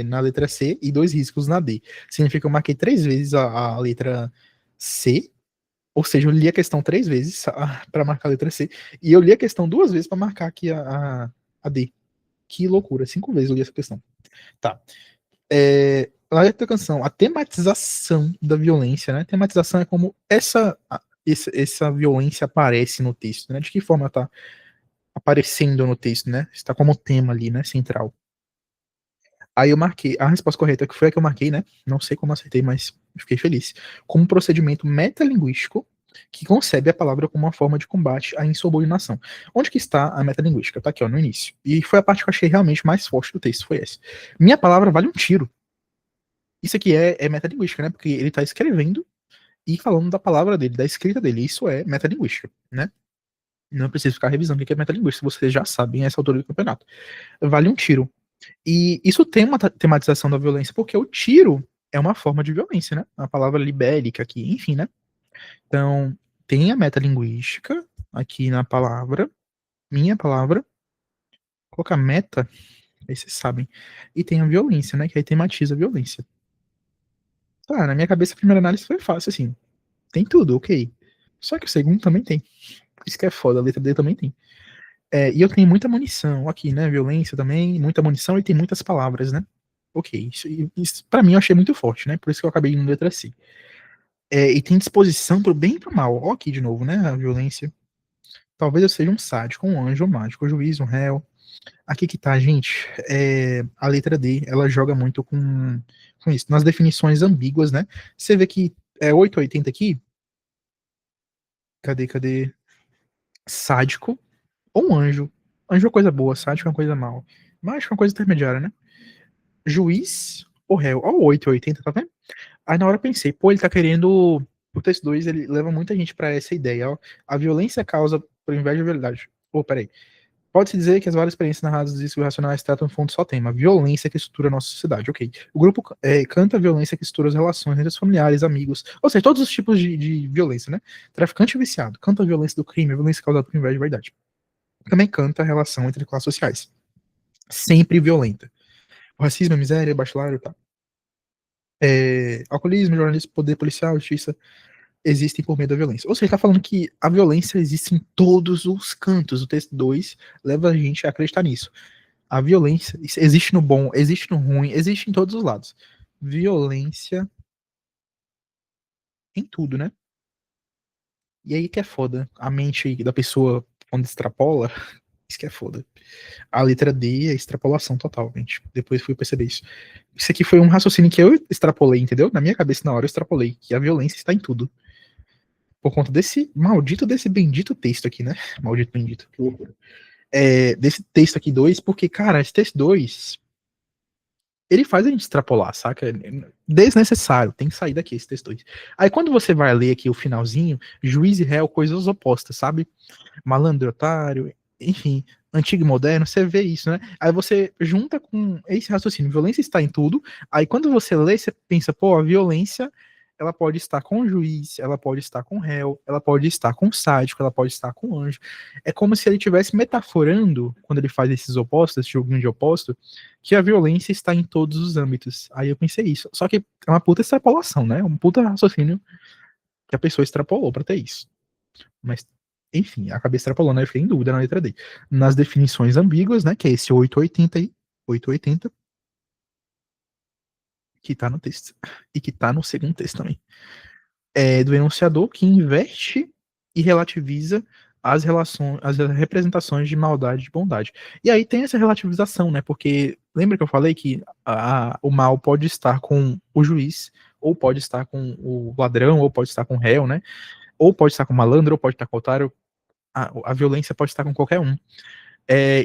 [SPEAKER 1] na letra C e 2 riscos na D. Significa que eu marquei 3 vezes a letra C, ou seja, eu li a questão 3 vezes para marcar a letra C, e eu li a questão 2 vezes para marcar aqui a D. Que loucura, 5 vezes eu li essa questão. Tá. A letra da canção, a tematização da violência, né? Tematização é como essa violência aparece no texto, né? De que forma tá aparecendo no texto, né? Está como tema ali, né? Central. Aí eu marquei, a resposta correta, que foi a que eu marquei, né? Não sei como acertei, mas fiquei feliz. Como um procedimento metalinguístico que concebe a palavra como uma forma de combate à insubordinação. Onde que está a metalinguística? Tá aqui, ó, no início. E foi a parte que eu achei realmente mais forte do texto, foi essa. Minha palavra vale um tiro. Isso aqui é metalinguística, né? Porque ele tá escrevendo e falando da palavra dele, da escrita dele. Isso é metalinguística, né? Não preciso ficar revisando o que é metalinguística, vocês já sabem a essa altura do campeonato. Vale um tiro. E isso tem uma tematização da violência, porque o tiro é uma forma de violência, né? A palavra libélica aqui, enfim, né? Então, tem a metalinguística aqui na palavra, minha palavra, colocar meta, aí vocês sabem, e tem a violência, né? Que aí tematiza a violência. Tá, na minha cabeça a primeira análise foi fácil, assim. Tem tudo, ok. Só que o segundo também tem. Isso que é foda, a letra D também tem. E eu tenho muita munição aqui, né? Violência também, muita munição e tem muitas palavras, né? Ok, isso pra mim eu achei muito forte, né? Por isso que eu acabei indo letra C. E tem disposição pro bem e pro mal. Ó, aqui de novo, né? A violência. Talvez eu seja um sádico, um anjo, um mágico, um juiz, um réu. Aqui que tá, gente. A letra D, ela joga muito com isso. Nas definições ambíguas, né? Você vê que 880 aqui. Cadê? Sádico ou um anjo. Anjo é uma coisa boa, sádico é uma coisa mal. Mágico é uma coisa intermediária, né? Juiz ou réu. Ó, o 880, tá vendo? Aí na hora eu pensei, pô, ele tá querendo. O texto 2 ele leva muita gente pra essa ideia, ó. A violência causa por inveja e verdade. Pô, peraí. Pode-se dizer que as várias experiências narradas dos discos racionais tratam no fundo só tema, violência que estrutura a nossa sociedade, ok. O grupo canta a violência que estrutura as relações entre os familiares, amigos, ou seja, todos os tipos de violência, né? Traficante e viciado, canta a violência do crime, a violência causada por inveja e verdade. Também canta a relação entre classes sociais, sempre violenta. O racismo, a miséria, o bachelário, tá? Alcoolismo, jornalismo, poder policial, justiça, existem por meio da violência. Ou seja, está falando que a violência existe em todos os cantos. O texto 2 leva a gente a acreditar nisso. A violência existe no bom, existe no ruim, existe em todos os lados. Violência em tudo, né? E aí que é foda. A mente da pessoa, quando extrapola, isso que é foda. A letra D é extrapolação total, gente. Depois fui perceber isso. Isso aqui foi um raciocínio que eu extrapolei, entendeu? Na minha cabeça, na hora, eu extrapolei. Que a violência está em tudo. Por conta desse bendito texto aqui, né? Maldito bendito, que loucura. desse texto aqui 2, porque, cara, esse texto 2 ele faz a gente extrapolar, saca? Desnecessário, tem que sair daqui esse texto 2. Aí quando você vai ler aqui o finalzinho, juiz e réu, coisas opostas, sabe? Malandro, otário, enfim, antigo e moderno, você vê isso, né? Aí você junta com esse raciocínio, violência está em tudo, aí quando você lê, você pensa, pô, a violência, ela pode estar com o juiz, ela pode estar com o réu, ela pode estar com o sádico, ela pode estar com o anjo. É como se ele estivesse metaforando, quando ele faz esses opostos, esse joguinho de oposto, que a violência está em todos os âmbitos. Aí eu pensei isso. Só que é uma puta extrapolação, né? Um puta raciocínio que a pessoa extrapolou pra ter isso. Mas, enfim, acabei extrapolando, aí eu fiquei em dúvida na letra D. Nas definições ambíguas, né, que é esse 880 aí, 880, que tá no texto. E que tá no segundo texto também. É do enunciador que inverte e relativiza as relações, as representações de maldade e de bondade. E aí tem essa relativização, né? Porque lembra que eu falei que o mal pode estar com o juiz, ou pode estar com o ladrão, ou pode estar com o réu, né? Ou pode estar com o malandro, ou pode estar com o otário. A violência pode estar com qualquer um.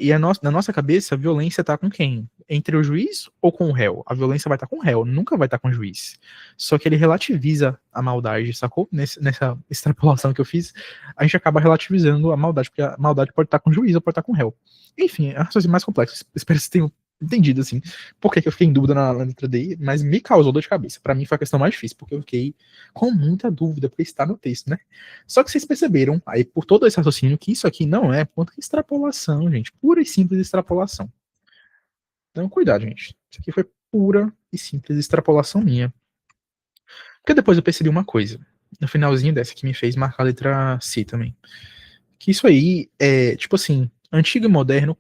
[SPEAKER 1] E na nossa cabeça, a violência tá com quem? Entre o juiz ou com o réu? A violência vai estar com o réu, nunca vai estar com o juiz. Só que ele relativiza a maldade, sacou? Nessa extrapolação que eu fiz, a gente acaba relativizando a maldade, porque a maldade pode estar com o juiz ou pode estar com o réu. Enfim, é uma coisa mais complexa. Espero que vocês tenham entendido, assim, por que eu fiquei em dúvida na letra D, mas me causou dor de cabeça. Pra mim foi a questão mais difícil, porque eu fiquei com muita dúvida, porque está no texto, né? Só que vocês perceberam, aí por todo esse raciocínio, que isso aqui não é ponto de extrapolação, gente. Pura e simples extrapolação. Então, cuidado, gente. Isso aqui foi pura e simples extrapolação minha. Porque depois eu percebi uma coisa. No finalzinho dessa que me fez marcar a letra C também. Que isso aí é, tipo assim, antigo e moderno.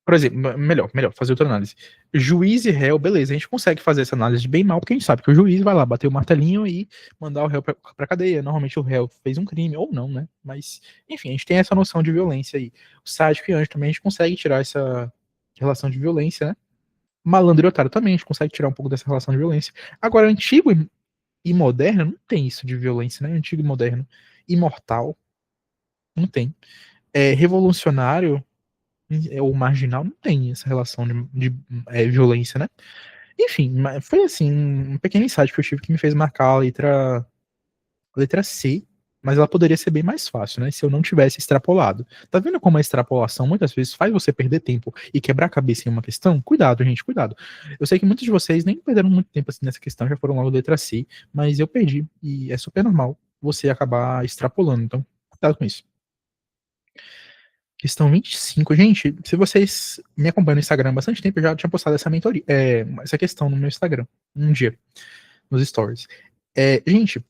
[SPEAKER 1] Por exemplo, melhor, fazer outra análise. Juiz e réu, beleza, a gente consegue fazer essa análise de bem mal, porque a gente sabe que o juiz vai lá bater o martelinho e mandar o réu pra cadeia. Normalmente o réu fez um crime, ou não, né? Mas, enfim, a gente tem essa noção de violência aí. O sádico e anjo também a gente consegue tirar essa relação de violência, né? Malandro e otário também a gente consegue tirar um pouco dessa relação de violência. Agora, antigo e moderno não tem isso de violência, né? Antigo e moderno. Imortal, não tem. Revolucionário ou marginal não tem essa relação de violência, né? Enfim, foi assim, um pequeno insight que eu tive que me fez marcar a letra C, mas ela poderia ser bem mais fácil, né? Se eu não tivesse extrapolado. Tá vendo como a extrapolação muitas vezes faz você perder tempo e quebrar a cabeça em uma questão? Cuidado, gente, cuidado. Eu sei que muitos de vocês nem perderam muito tempo assim nessa questão, já foram logo letra C, mas eu perdi e é super normal você acabar extrapolando, então cuidado com isso. Questão 25. Gente, se vocês me acompanham no Instagram há bastante tempo, eu já tinha postado essa mentoria, essa questão no meu Instagram, um dia, nos stories. Gente,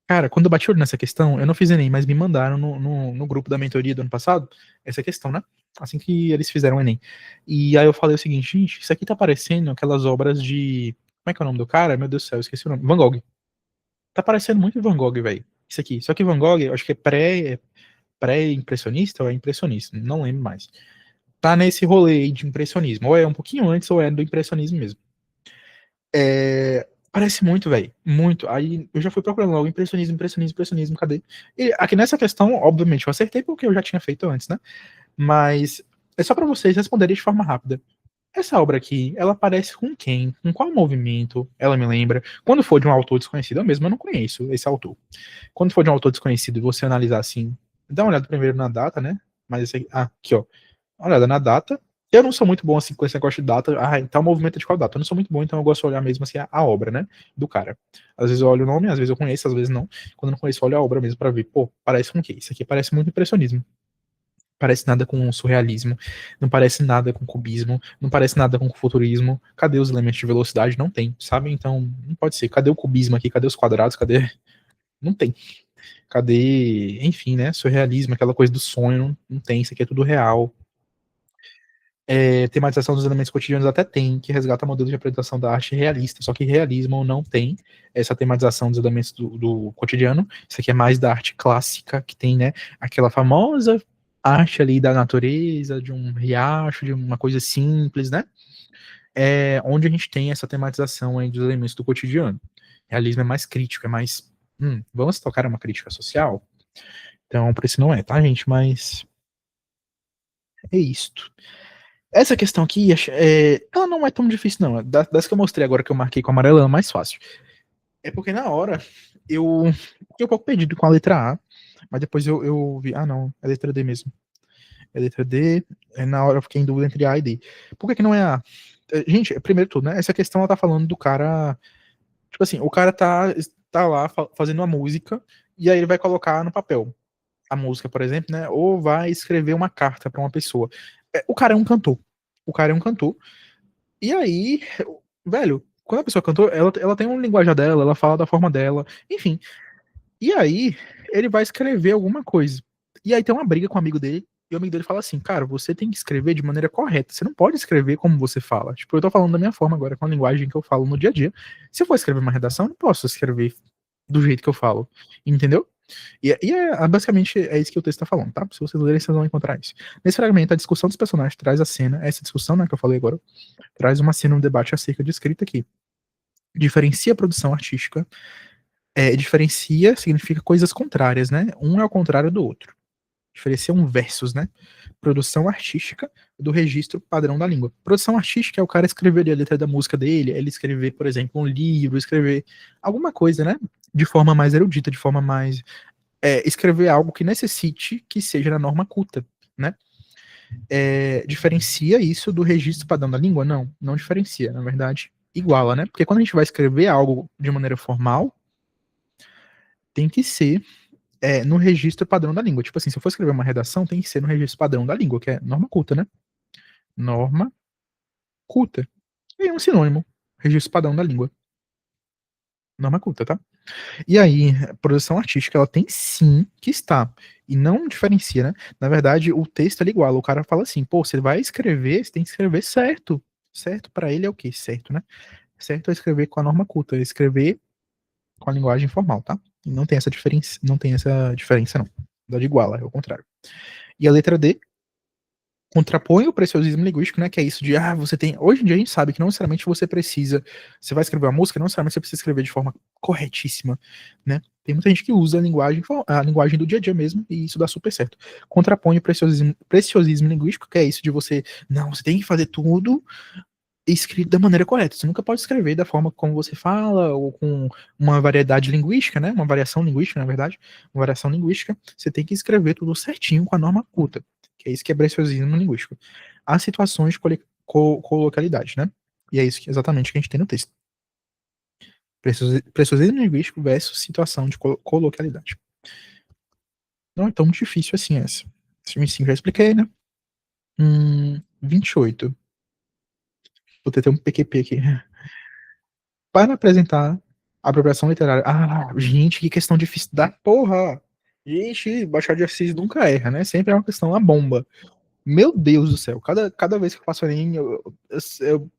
[SPEAKER 1] cara, quando eu bati o olho nessa questão, eu não fiz Enem, mas me mandaram no grupo da mentoria do ano passado, essa questão, né? Assim que eles fizeram o Enem. E aí eu falei o seguinte, gente, isso aqui tá parecendo aquelas obras de. Como é que é o nome do cara? Meu Deus do céu, eu esqueci o nome. Van Gogh. Tá parecendo muito Van Gogh, velho. Isso aqui. Só que Van Gogh, eu acho que é pré-impressionista ou é impressionista, não lembro mais. Tá nesse rolê de impressionismo. Ou é um pouquinho antes, ou é do impressionismo mesmo. Parece muito, velho. Muito. Aí eu já fui procurando logo impressionismo, cadê? E aqui nessa questão, obviamente, eu acertei porque eu já tinha feito antes, né? Mas é só para vocês responderem de forma rápida. Essa obra aqui, ela parece com quem? Com qual movimento? Ela me lembra. Quando for de um autor desconhecido, eu mesmo não conheço esse autor. Quando for de um autor desconhecido e você analisar assim, dá uma olhada primeiro na data, né? Mas esse aqui, ó. Uma olhada na data. Eu não sou muito bom assim com esse negócio de data. Então o movimento é de qual data? Eu não sou muito bom, então eu gosto de olhar mesmo assim a obra, né? Do cara. Às vezes eu olho o nome, às vezes eu conheço, às vezes não. Quando eu não conheço, eu olho a obra mesmo pra ver. Pô, parece com o quê? Isso aqui parece muito impressionismo. Parece nada com surrealismo, não parece nada com cubismo, não parece nada com futurismo. Cadê os elementos de velocidade? Não tem, sabe? Então, não pode ser. Cadê o cubismo aqui? Cadê os quadrados? Cadê? Não tem. Cadê, enfim, né? Surrealismo, aquela coisa do sonho, não tem. Isso aqui é tudo real. Tematização dos elementos cotidianos até tem, que resgata modelos de apresentação da arte realista, só que realismo não tem essa tematização dos elementos do cotidiano. Isso aqui é mais da arte clássica, que tem, né, aquela famosa arte ali da natureza, de um riacho, de uma coisa simples, né? Onde a gente tem essa tematização aí dos elementos do cotidiano. Realismo é mais crítico, é mais. Vamos tocar uma crítica social? Então, por isso não é, tá, gente? Mas É isto. Essa questão aqui, ela não é tão difícil, não. Das que eu mostrei agora, que eu marquei com amarelo, ela é mais fácil. É porque na hora eu fiquei um pouco perdido com a letra A, mas depois eu vi, não, é letra D mesmo. É letra D, na hora eu fiquei em dúvida entre A e D. Por que que não é A? Gente, primeiro de tudo, né? Essa questão ela tá falando do cara. Tipo assim, o cara tá lá fazendo uma música e aí ele vai colocar no papel a música, por exemplo, né? Ou vai escrever uma carta pra uma pessoa. O cara é um cantor. O cara é um cantor. E aí, velho, quando a pessoa cantou, ela tem um linguajar dela, ela fala da forma dela, enfim. E aí, ele vai escrever alguma coisa. E aí tem uma briga com o amigo dele, e o amigo dele fala assim, cara, você tem que escrever de maneira correta, você não pode escrever como você fala. Tipo, eu tô falando da minha forma agora, com a linguagem que eu falo no dia a dia. Se eu for escrever uma redação, eu não posso escrever do jeito que eu falo, entendeu? Basicamente é isso que o texto tá falando, tá? Se vocês lerem, vocês vão encontrar isso. Nesse fragmento, a discussão dos personagens traz a cena, essa discussão, né, que eu falei agora, traz uma cena, um debate acerca de escrita aqui. Diferencia a produção artística, diferencia significa coisas contrárias, né? Um é o contrário do outro. Diferencia um versus, né? Produção artística do registro padrão da língua. Produção artística é o cara escrever ali a letra da música dele, ele escrever, por exemplo, um livro, escrever alguma coisa, né? De forma mais erudita, de forma mais. Escrever algo que necessite que seja na norma culta, né? Diferencia isso do registro padrão da língua? Não, não diferencia, na verdade, iguala, né? Porque quando a gente vai escrever algo de maneira formal, tem que ser no registro padrão da língua. Tipo assim, se eu for escrever uma redação, tem que ser no registro padrão da língua, que é norma culta, né? Norma culta. E é um sinônimo. Registro padrão da língua. Norma culta, tá? E aí, a produção artística, ela tem sim que estar. E não diferencia, né? Na verdade, o texto é igual. O cara fala assim, pô, você vai escrever, você tem que escrever certo. Certo para ele é o quê? Certo, né? Certo é escrever com a norma culta, é escrever com a linguagem formal, tá? E não tem essa diferença, não. Da de iguala, é o contrário. E a letra D contrapõe o preciosismo linguístico, né? Que é isso de, você tem. Hoje em dia a gente sabe que não necessariamente você precisa. Você vai escrever uma música, não necessariamente você precisa escrever de forma corretíssima, né? Tem muita gente que usa a linguagem do dia a dia mesmo, e isso dá super certo. Contrapõe o preciosismo linguístico, que é isso de você. Não, você tem que fazer tudo escrito da maneira correta. Você nunca pode escrever da forma como você fala, ou com uma variedade linguística, né? Uma variação linguística, na verdade. Uma variação linguística. Você tem que escrever tudo certinho com a norma culta. Que é isso que é preciosismo linguístico. Há situações de colocalidade, né? E é isso exatamente que a gente tem no texto. Preciosismo linguístico versus situação de coloquialidade. Não é tão difícil assim essa. 25 já expliquei, né? 28. Vou ter um PQP aqui. Para apresentar a apropriação literária. Gente, que questão difícil da porra! Gente, Machado de Assis nunca erra, né? Sempre é uma questão, uma bomba. Meu Deus do céu, cada vez que eu faço Enem, eu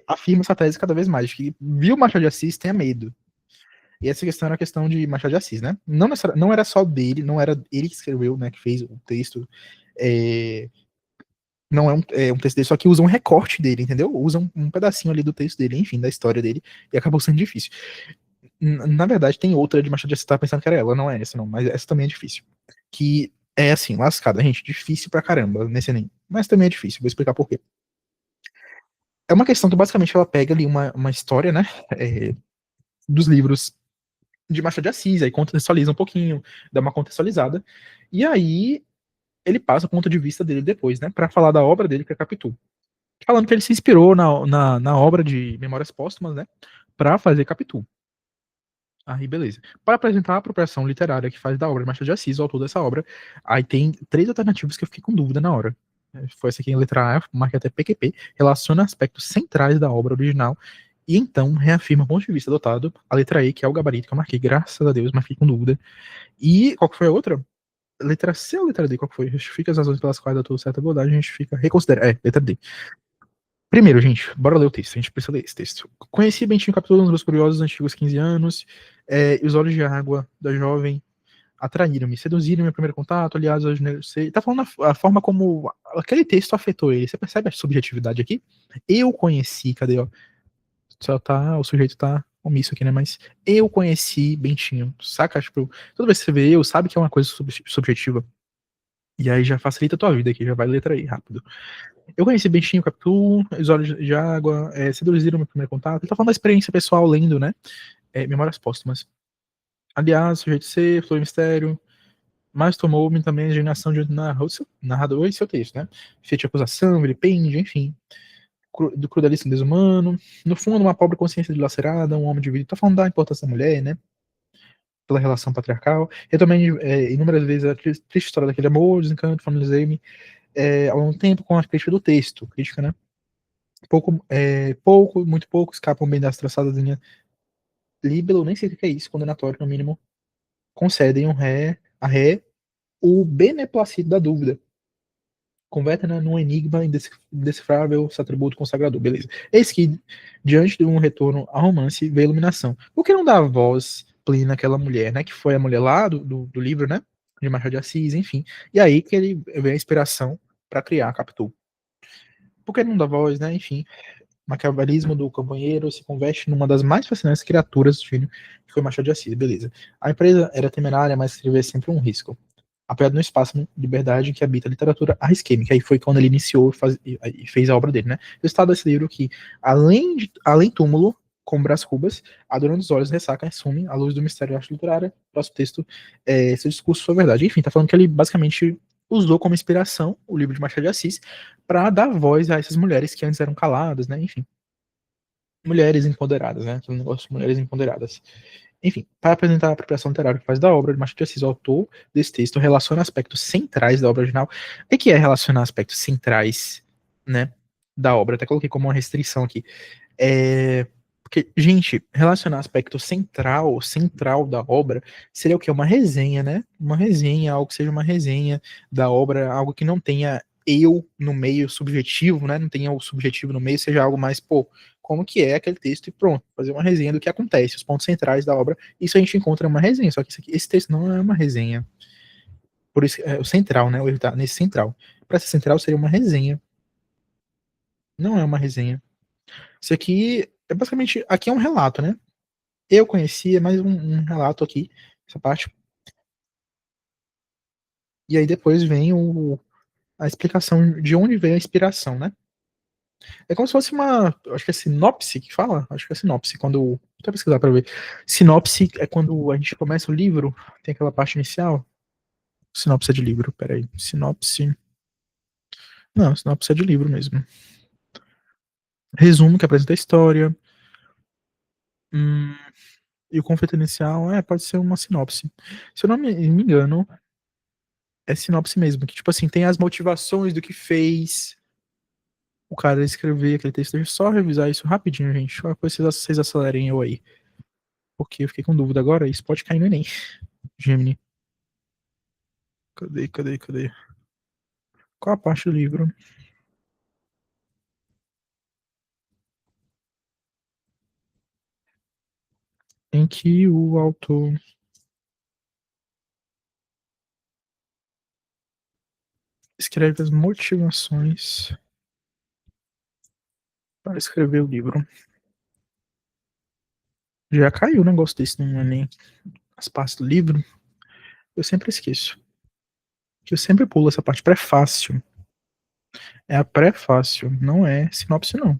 [SPEAKER 1] afirmo essa tese cada vez mais, que viu Machado de Assis, tenha medo. E essa questão era a questão de Machado de Assis, né? Não era só dele, não era ele que escreveu, né, que fez o texto. É, não é um texto dele, só que usa um recorte dele, entendeu? Usa um pedacinho ali do texto dele, enfim, da história dele, e acabou sendo difícil. Na verdade, tem outra de Machado de Assis, tava pensando que era ela, não é essa não, mas essa também é difícil. Que é assim, lascada, gente, difícil pra caramba nesse Enem. Mas também é difícil, vou explicar por quê. É uma questão que basicamente ela pega ali uma história, né, dos livros de Machado de Assis, aí contextualiza um pouquinho, dá uma contextualizada, e aí ele passa o ponto de vista dele depois, né, pra falar da obra dele, que é Capitu. Falando que ele se inspirou na obra de Memórias Póstumas, né, pra fazer Capitu. Aí, beleza. Para apresentar a apropriação literária que faz da obra de Machado de Assis, o autor dessa obra, aí tem três alternativas que eu fiquei com dúvida na hora. Foi essa aqui em letra A, marquei até PQP, relaciona aspectos centrais da obra original e então reafirma o ponto de vista adotado. A letra E, que é o gabarito que eu marquei, graças a Deus, mas fiquei com dúvida. E qual que foi a outra? Letra C ou letra D? Qual que foi? Justifica as razões pelas quais atua certa abordagem, justifica, reconsidera. Letra D. Primeiro, gente, bora ler o texto. A gente precisa ler esse texto. Conheci Bentinho Capitão nos meus curiosos antigos 15 anos, e os olhos de água da jovem atraíram-me, seduziram meu primeiro contato, aliás, hoje não sei. Tá falando a forma como aquele texto afetou ele. Você percebe a subjetividade aqui? Eu conheci, cadê, ó? O sujeito tá omisso aqui, né? Mas eu conheci Bentinho, saca? Tipo, toda vez que você vê eu, sabe que é uma coisa subjetiva. E aí já facilita a tua vida aqui, já vai letra aí, rápido. Eu conheci Bentinho Capitu, Os Olhos de Água, seduziram meu primeiro contato. Ele tá falando da experiência pessoal lendo, né? Memórias Póstumas. Aliás, Sujeito C, Flor e Mistério, mas tomou-me também a indignação de narrador e seu texto, né? Feita de acusação, vilipêndio, enfim. Do crudelista desumano. No fundo, uma pobre consciência dilacerada, um homem de vida. Tá falando da importância da mulher, né? Pela relação patriarcal. Eu também, inúmeras vezes, a triste história daquele amor, desencanto, familiarizei-me ao longo do tempo com a crítica do texto. Crítica, né? Muito pouco, escapam bem das traçadas linhas libelo, nem sei o que é isso, condenatório, no mínimo, concedem a ré, o beneplácito da dúvida. Converte, né, num enigma indecifrável, esse atributo consagrador, beleza. Eis que, diante de um retorno ao romance, veio a iluminação. Por que não dá voz plena àquela mulher, né, que foi a mulher lá do livro, né, de Machado de Assis, enfim. E aí que ele vê a inspiração para criar a Capitu. Por que não dá voz, né, enfim. Maquiavelismo do companheiro se converte numa das mais fascinantes criaturas do gênio, que foi Machado de Assis, beleza. A empresa era temerária, mas escrever é sempre um risco. Apoiado no espaço de liberdade que habita a literatura arrisquei-me, que aí foi quando ele iniciou e fez a obra dele, né? O resultado desse livro que, além túmulo, com Brás Cubas, adorando os olhos, ressaca, assume a luz do mistério da arte literária. Próximo texto, seu discurso sua verdade. Enfim, tá falando que ele basicamente usou como inspiração o livro de Machado de Assis para dar voz a essas mulheres que antes eram caladas, né? Enfim, mulheres empoderadas, né? Aquele negócio de mulheres empoderadas. Enfim, para apresentar a apropriação literária que faz da obra de Machado de Assis, o autor desse texto relaciona aspectos centrais da obra original. O que é relacionar aspectos centrais, né, da obra? Até coloquei como uma restrição aqui. Porque, gente, relacionar aspecto central da obra, seria o quê? Uma resenha, né? Uma resenha, algo que seja uma resenha da obra, algo que não tenha eu no meio subjetivo, né? Não tenha o subjetivo no meio, seja algo mais, pô, como que é aquele texto e pronto, fazer uma resenha do que acontece, os pontos centrais da obra. Isso a gente encontra em uma resenha, só que esse texto não é uma resenha. Por isso, o central, né? O erro tá nesse central. Para ser central seria uma resenha. Não é uma resenha. Isso aqui é basicamente, aqui é um relato, né? Eu conhecia mais um relato aqui, essa parte. E aí depois vem a explicação de onde veio a inspiração, né? É como se fosse acho que é sinopse que fala? Acho que é sinopse, quando, vou até pesquisar para ver. Sinopse é quando a gente começa o livro, tem aquela parte inicial. Sinopse é de livro, peraí. Sinopse. Não, sinopse é de livro mesmo. Resumo que apresenta a história. Hum, e o conflito inicial, pode ser uma sinopse. Se eu não me engano, é sinopse mesmo, que tipo assim, tem as motivações do que fez o cara escrever aquele texto. Deixa eu só revisar isso rapidinho, gente. Qualquer coisa vocês acelerem eu aí. Porque eu fiquei com dúvida agora, isso pode cair no Enem. Gemini. Cadê? Qual a parte do livro em que o autor escreve as motivações para escrever o livro? Já caiu o negócio desse no Enem. As partes do livro, eu sempre esqueço. Que eu sempre pulo essa parte prefácio. É a prefácio, não é sinopse, não.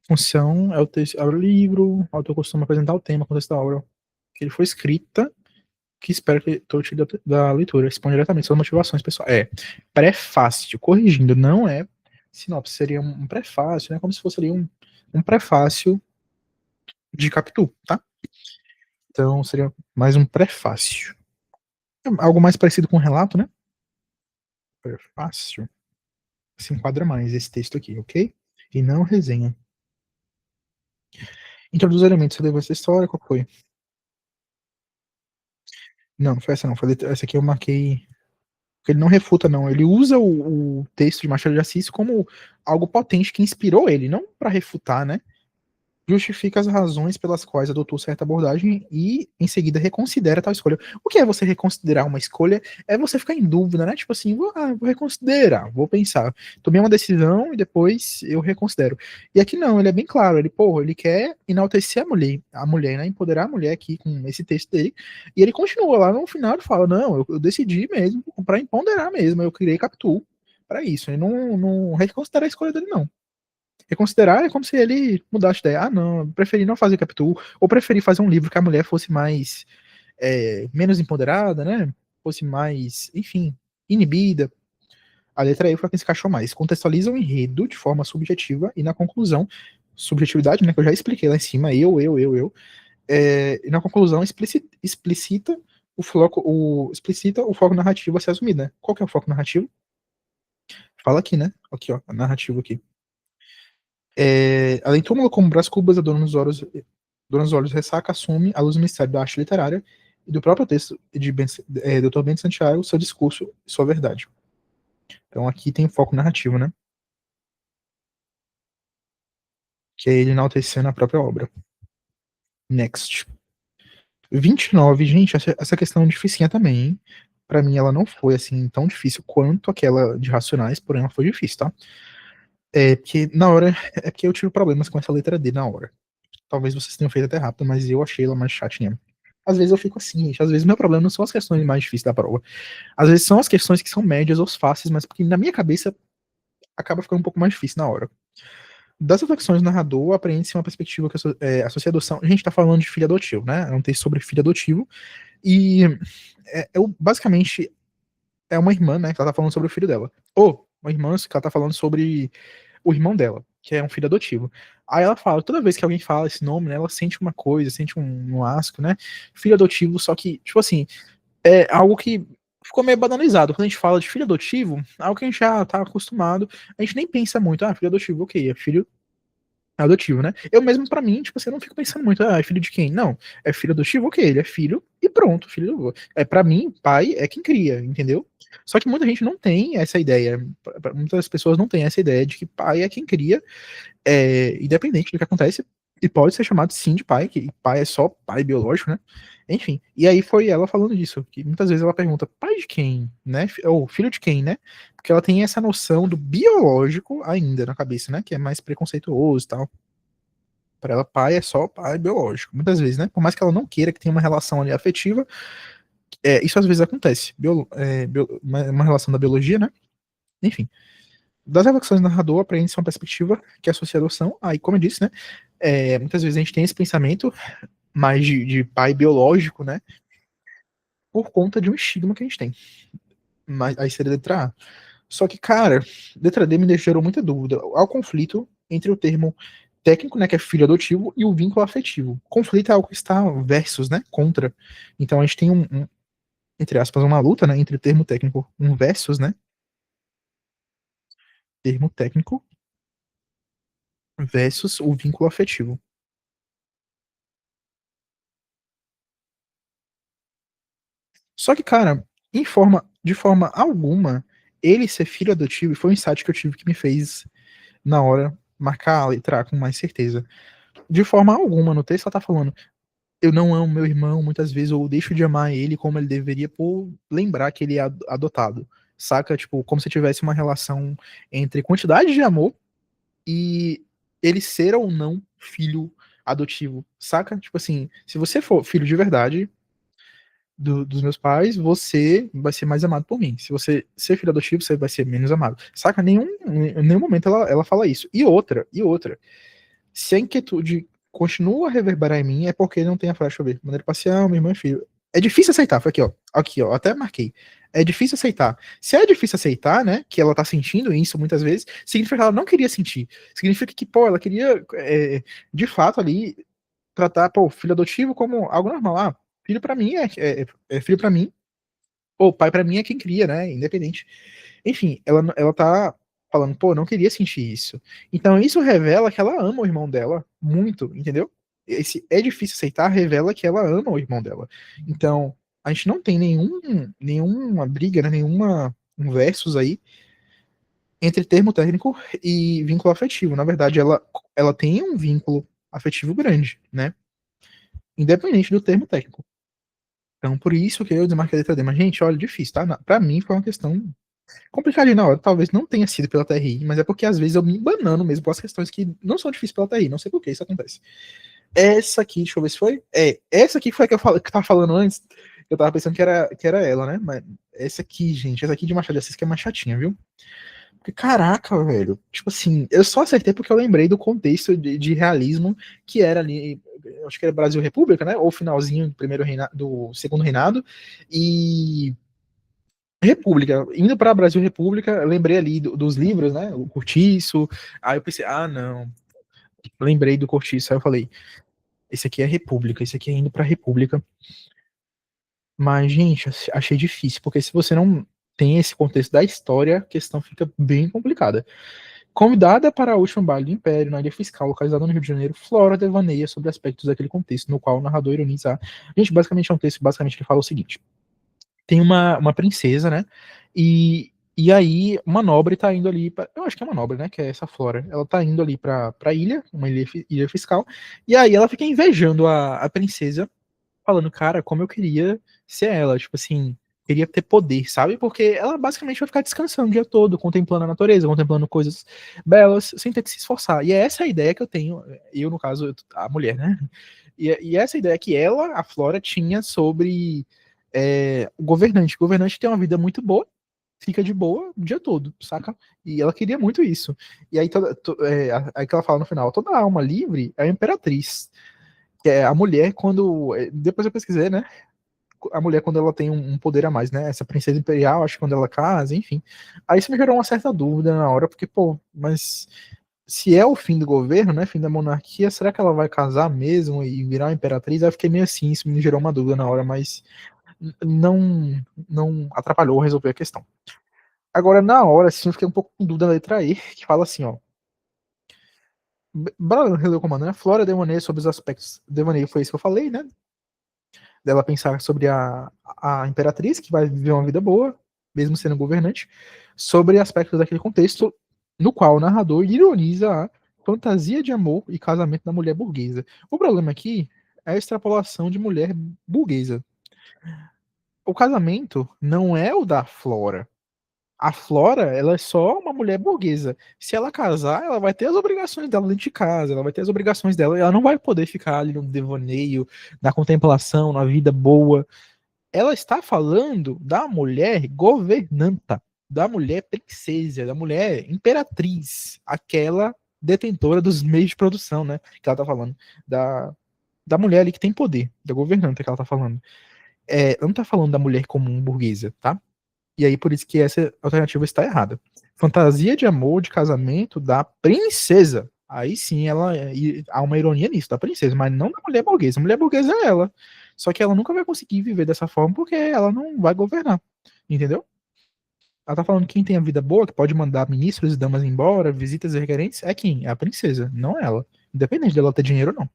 [SPEAKER 1] Função é o texto, abre o livro, o autor costuma apresentar o tema, contexto da obra que ele foi escrita, que espera que o leitor da leitura responda diretamente suas motivações pessoais. É prefácio, corrigindo, não é sinopse, seria um prefácio, né? Como se fosse ali um prefácio de Capitu, tá? Então seria mais um prefácio. Algo mais parecido com um relato, né? Prefácio. Se enquadra mais esse texto aqui, ok? E não resenha. Introduz elementos relevantes da história, qual foi? Não, não foi essa não. Essa aqui eu marquei. Porque ele não refuta, não. Ele usa o texto de Machado de Assis como algo potente que inspirou ele, não para refutar, né? justifica as razões pelas quais adotou certa abordagem e, em seguida, reconsidera tal escolha. O que é você reconsiderar uma escolha? É você ficar em dúvida, né? Tipo assim, vou reconsiderar, vou pensar. Tomei uma decisão e depois eu reconsidero. E aqui não, ele é bem claro, ele quer enaltecer a mulher, né? Empoderar a mulher aqui com esse texto dele. E ele continua lá no final, ele fala, não, eu decidi mesmo, para empoderar mesmo, eu criei Capitu para isso. Ele não reconsidera a escolha dele, não. Reconsiderar é como se ele mudasse de ideia. Ah, não, eu preferi não fazer Capitu, ou preferi fazer um livro que a mulher fosse mais, menos empoderada, né? Fosse mais, enfim, inibida. A letra E foi a que se encaixou mais. Contextualiza o enredo de forma subjetiva e na conclusão, subjetividade, né, que eu já expliquei lá em cima, eu. E na conclusão explicita explicita o foco narrativo a ser assumido, né? Qual que é o foco narrativo? Fala aqui, né? Aqui, ó, a narrativa aqui. Além de túmulo como Brás Cubas, a Dona dos Olhos ressaca assume a luz do mistério da arte literária e do próprio texto de Dr. Bento Santiago, seu discurso e sua verdade. Então aqui tem foco narrativo, né? Que é ele enaltecendo a própria obra. Next. 29, gente, essa questão é dificinha também, hein? Pra mim ela não foi assim tão difícil quanto aquela de Racionais, porém ela foi difícil, tá? Porque na hora, é porque eu tive problemas com essa letra D na hora. Talvez vocês tenham feito até rápido, mas eu achei ela mais chatinha. Às vezes eu fico assim, gente. Às vezes meu problema não são as questões mais difíceis da prova. Às vezes são as questões que são médias ou fáceis, mas porque na minha cabeça acaba ficando um pouco mais difícil na hora. Das reflexões do narrador, apreende-se uma perspectiva que associa a adoção. A gente tá falando de filho adotivo, né? É um texto sobre filho adotivo. E basicamente é uma irmã, né? Que ela tá falando sobre o filho dela. Ou uma irmã que ela tá falando sobre o irmão dela, que é um filho adotivo. Aí ela fala, toda vez que alguém fala esse nome, né, ela sente uma coisa, sente um asco, né? Filho adotivo, só que, tipo assim, é algo que ficou meio banalizado. Quando a gente fala de filho adotivo, algo que a gente já tá acostumado, a gente nem pensa muito, filho adotivo, ok, é filho adotivo, né? Eu mesmo, pra mim, tipo assim, eu não fico pensando muito, é filho de quem? Não, é filho adotivo, ok, ele é filho e pronto, filho. Pra mim, pai é quem cria, entendeu? Só que muita gente não tem essa ideia, muitas pessoas não têm essa ideia de que pai é quem cria, independente do que acontece, e pode ser chamado sim de pai, que pai é só pai biológico, né? Enfim, e aí foi ela falando disso, que muitas vezes ela pergunta, pai de quem, né? Ou filho de quem, né? Porque ela tem essa noção do biológico ainda na cabeça, né? Que é mais preconceituoso e tal. Para ela, pai é só pai biológico. Muitas vezes, né? Por mais que ela não queira que tenha uma relação ali afetiva, isso às vezes acontece. Uma relação da biologia, né? Enfim. Das reflexões do narrador, aprende-se uma perspectiva que associa a adoção. Aí, como eu disse, né? Muitas vezes a gente tem esse pensamento mais de pai biológico, né? Por conta de um estigma que a gente tem. Mas aí seria letra A. Só que, cara, letra D me gerou muita dúvida. Há o conflito entre o termo técnico, né, que é filho adotivo, e o vínculo afetivo. Conflito é algo que está versus, né, contra. Então a gente tem entre aspas, uma luta, né, entre o termo técnico, um versus, né, termo técnico versus o vínculo afetivo. Só que, cara, de forma alguma, ele ser filho adotivo foi um insight que eu tive que me fez, na hora, marcar a letra A com mais certeza. De forma alguma, no texto ela tá falando, eu não amo meu irmão muitas vezes, ou deixo de amar ele como ele deveria por lembrar que ele é adotado. Saca? Tipo, como se tivesse uma relação entre quantidade de amor e ele ser ou não filho adotivo. Saca? Tipo assim, se você for filho de verdade dos meus pais, você vai ser mais amado por mim. Se você ser filho adotivo, você vai ser menos amado. Saca? Em nenhum momento ela fala isso. E outra. Se a inquietude continua a reverberar em mim, é porque não tem a frase, deixa eu ver, maneira parcial, meu irmão e filho. É difícil aceitar, foi aqui, ó, até marquei. É difícil aceitar. Se é difícil aceitar, né, que ela tá sentindo isso muitas vezes, significa que ela não queria sentir. Significa que, pô, ela queria, de fato, ali, tratar, pô, filho adotivo como algo normal. Filho pra mim é filho pra mim, ou pai pra mim é quem cria, né, independente. Enfim, ela tá falando, pô, não queria sentir isso. Então isso revela que ela ama o irmão dela muito, entendeu? Esse é difícil aceitar, revela que ela ama o irmão dela. Então, a gente não tem nenhuma briga, né, um versus aí entre termo técnico e vínculo afetivo. Na verdade, ela tem um vínculo afetivo grande, né? Independente do termo técnico. Então, por isso que eu desmarquei a letra D. Mas, gente, olha, difícil, tá? Pra mim foi uma questão complicadinha na hora. Talvez não tenha sido pela TRI, mas é porque às vezes eu me banano mesmo com as questões que não são difíceis pela TRI. Não sei por que isso acontece. Essa aqui, deixa eu ver se foi. Essa aqui foi a que eu tava falando antes. Eu tava pensando que era ela, né? Mas essa aqui, gente, essa aqui de Machado de Assis que é mais chatinha, viu? Porque, caraca, velho. Tipo assim, eu só acertei porque eu lembrei do contexto de realismo que era ali. Eu acho que era Brasil República, né? Ou finalzinho do segundo reinado. E República, indo para Brasil República, eu lembrei ali dos livros, né? O Cortiço. Aí eu pensei, não. Lembrei do Cortiço. Aí eu falei, esse aqui é República, esse aqui é indo para República. Mas, gente, achei difícil, porque se você não tem esse contexto da história, a questão fica bem complicada. Convidada para o último baile do Império, na ilha fiscal, localizada no Rio de Janeiro, Flora devaneia sobre aspectos daquele contexto, no qual o narrador ironiza. Gente, basicamente é um texto basicamente que fala o seguinte: tem uma princesa, né? E aí uma nobre tá indo ali eu acho que é uma nobre, né, que é essa Flora. Ela tá indo ali pra ilha, uma ilha fiscal, e aí ela fica invejando a princesa, falando, cara, como eu queria ser ela, tipo assim, queria ter poder, sabe? Porque ela basicamente vai ficar descansando o dia todo, contemplando a natureza, contemplando coisas belas, sem ter que se esforçar. E é essa a ideia que eu tenho, eu no caso, a mulher, né? E essa ideia que ela, a Flora, tinha sobre o governante. O governante tem uma vida muito boa, fica de boa o dia todo, saca? E ela queria muito isso. E aí, aí que ela fala no final, toda alma livre é a imperatriz. Que é a mulher quando. Depois eu pesquisei, né? A mulher quando ela tem um poder a mais, né? Essa princesa imperial, acho que quando ela casa, enfim. Aí isso me gerou uma certa dúvida na hora, porque, pô, mas se é o fim do governo, né? Fim da monarquia, será que ela vai casar mesmo e virar uma imperatriz? Aí eu fiquei meio assim, isso me gerou uma dúvida na hora, mas não atrapalhou resolver a questão. Agora, na hora, assim, eu fiquei um pouco com dúvida na letra E, que fala assim, ó. Bora reler o comando, né? Flora devaneia sobre os aspectos. Devaneio foi isso que eu falei, né? Dela pensar sobre a imperatriz, que vai viver uma vida boa, mesmo sendo governante, sobre aspectos daquele contexto no qual o narrador ironiza a fantasia de amor e casamento da mulher burguesa. O problema aqui é a extrapolação de mulher burguesa. O casamento não é o da Flora. A Flora, ela é só uma mulher burguesa. Se ela casar, ela vai ter as obrigações dela dentro de casa, ela vai ter as obrigações dela, e ela não vai poder ficar ali no devaneio, na contemplação, na vida boa. Ela está falando da mulher governanta, da mulher princesa, da mulher imperatriz, aquela detentora dos meios de produção, né? Que ela tá falando. Da mulher ali que tem poder, da governanta que ela tá falando. Ela não tá falando da mulher comum burguesa, tá? E aí por isso que essa alternativa está errada. Fantasia de amor, de casamento da princesa. Aí sim, há uma ironia nisso, da princesa, mas não da mulher burguesa. A mulher burguesa é ela. Só que ela nunca vai conseguir viver dessa forma porque ela não vai governar. Entendeu? Ela tá falando que quem tem a vida boa, que pode mandar ministros e damas embora, visitas e requerentes, é quem? É a princesa, não ela. Independente dela ter dinheiro ou não.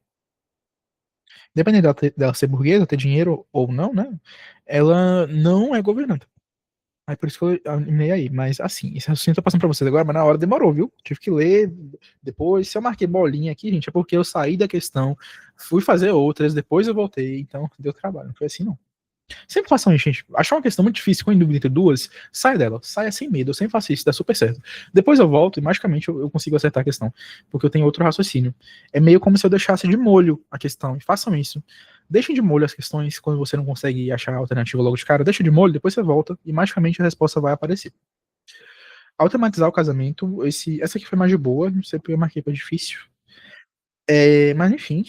[SPEAKER 1] Independente dela ser burguesa, ter dinheiro ou não, né? Ela não é governanta. Aí por isso que eu animei aí. Mas assim, esse raciocínio tá passando pra vocês agora, mas na hora demorou, viu? Tive que ler depois. Se eu marquei bolinha aqui, gente, é porque eu saí da questão, fui fazer outras, depois eu voltei, então deu trabalho. Não foi assim, não. Sempre façam isso, gente. Achar uma questão muito difícil, com dúvida entre duas, sai dela, saia sem medo. Eu sempre faço isso, dá super certo. Depois eu volto e magicamente eu consigo acertar a questão, porque eu tenho outro raciocínio. É meio como se eu deixasse de molho a questão, e façam isso. Deixem de molho as questões quando você não consegue achar a alternativa logo de cara. Deixa de molho, depois você volta e magicamente a resposta vai aparecer. Automatizar o casamento, essa aqui foi mais de boa, não sei porque eu marquei para difícil. Mas enfim,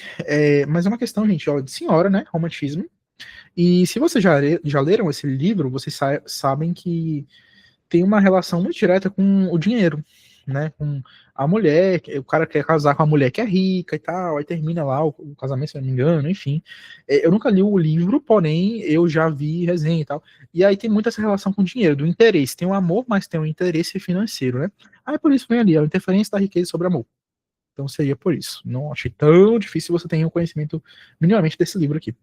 [SPEAKER 1] mas é uma questão, gente, ó, de senhora, né? Romantismo. E se vocês já leram esse livro, vocês sabem que tem uma relação muito direta com o dinheiro, né? Com a mulher, o cara quer casar com a mulher que é rica e tal, aí termina lá o casamento, se não me engano, enfim. Eu nunca li o livro, porém eu já vi resenha e tal. E aí tem muito essa relação com o dinheiro, do interesse. Tem o amor, mas tem o interesse financeiro, né? Aí por isso vem ali, a interferência da riqueza sobre amor. Então seria por isso. Não achei tão difícil você ter um conhecimento minimamente desse livro aqui.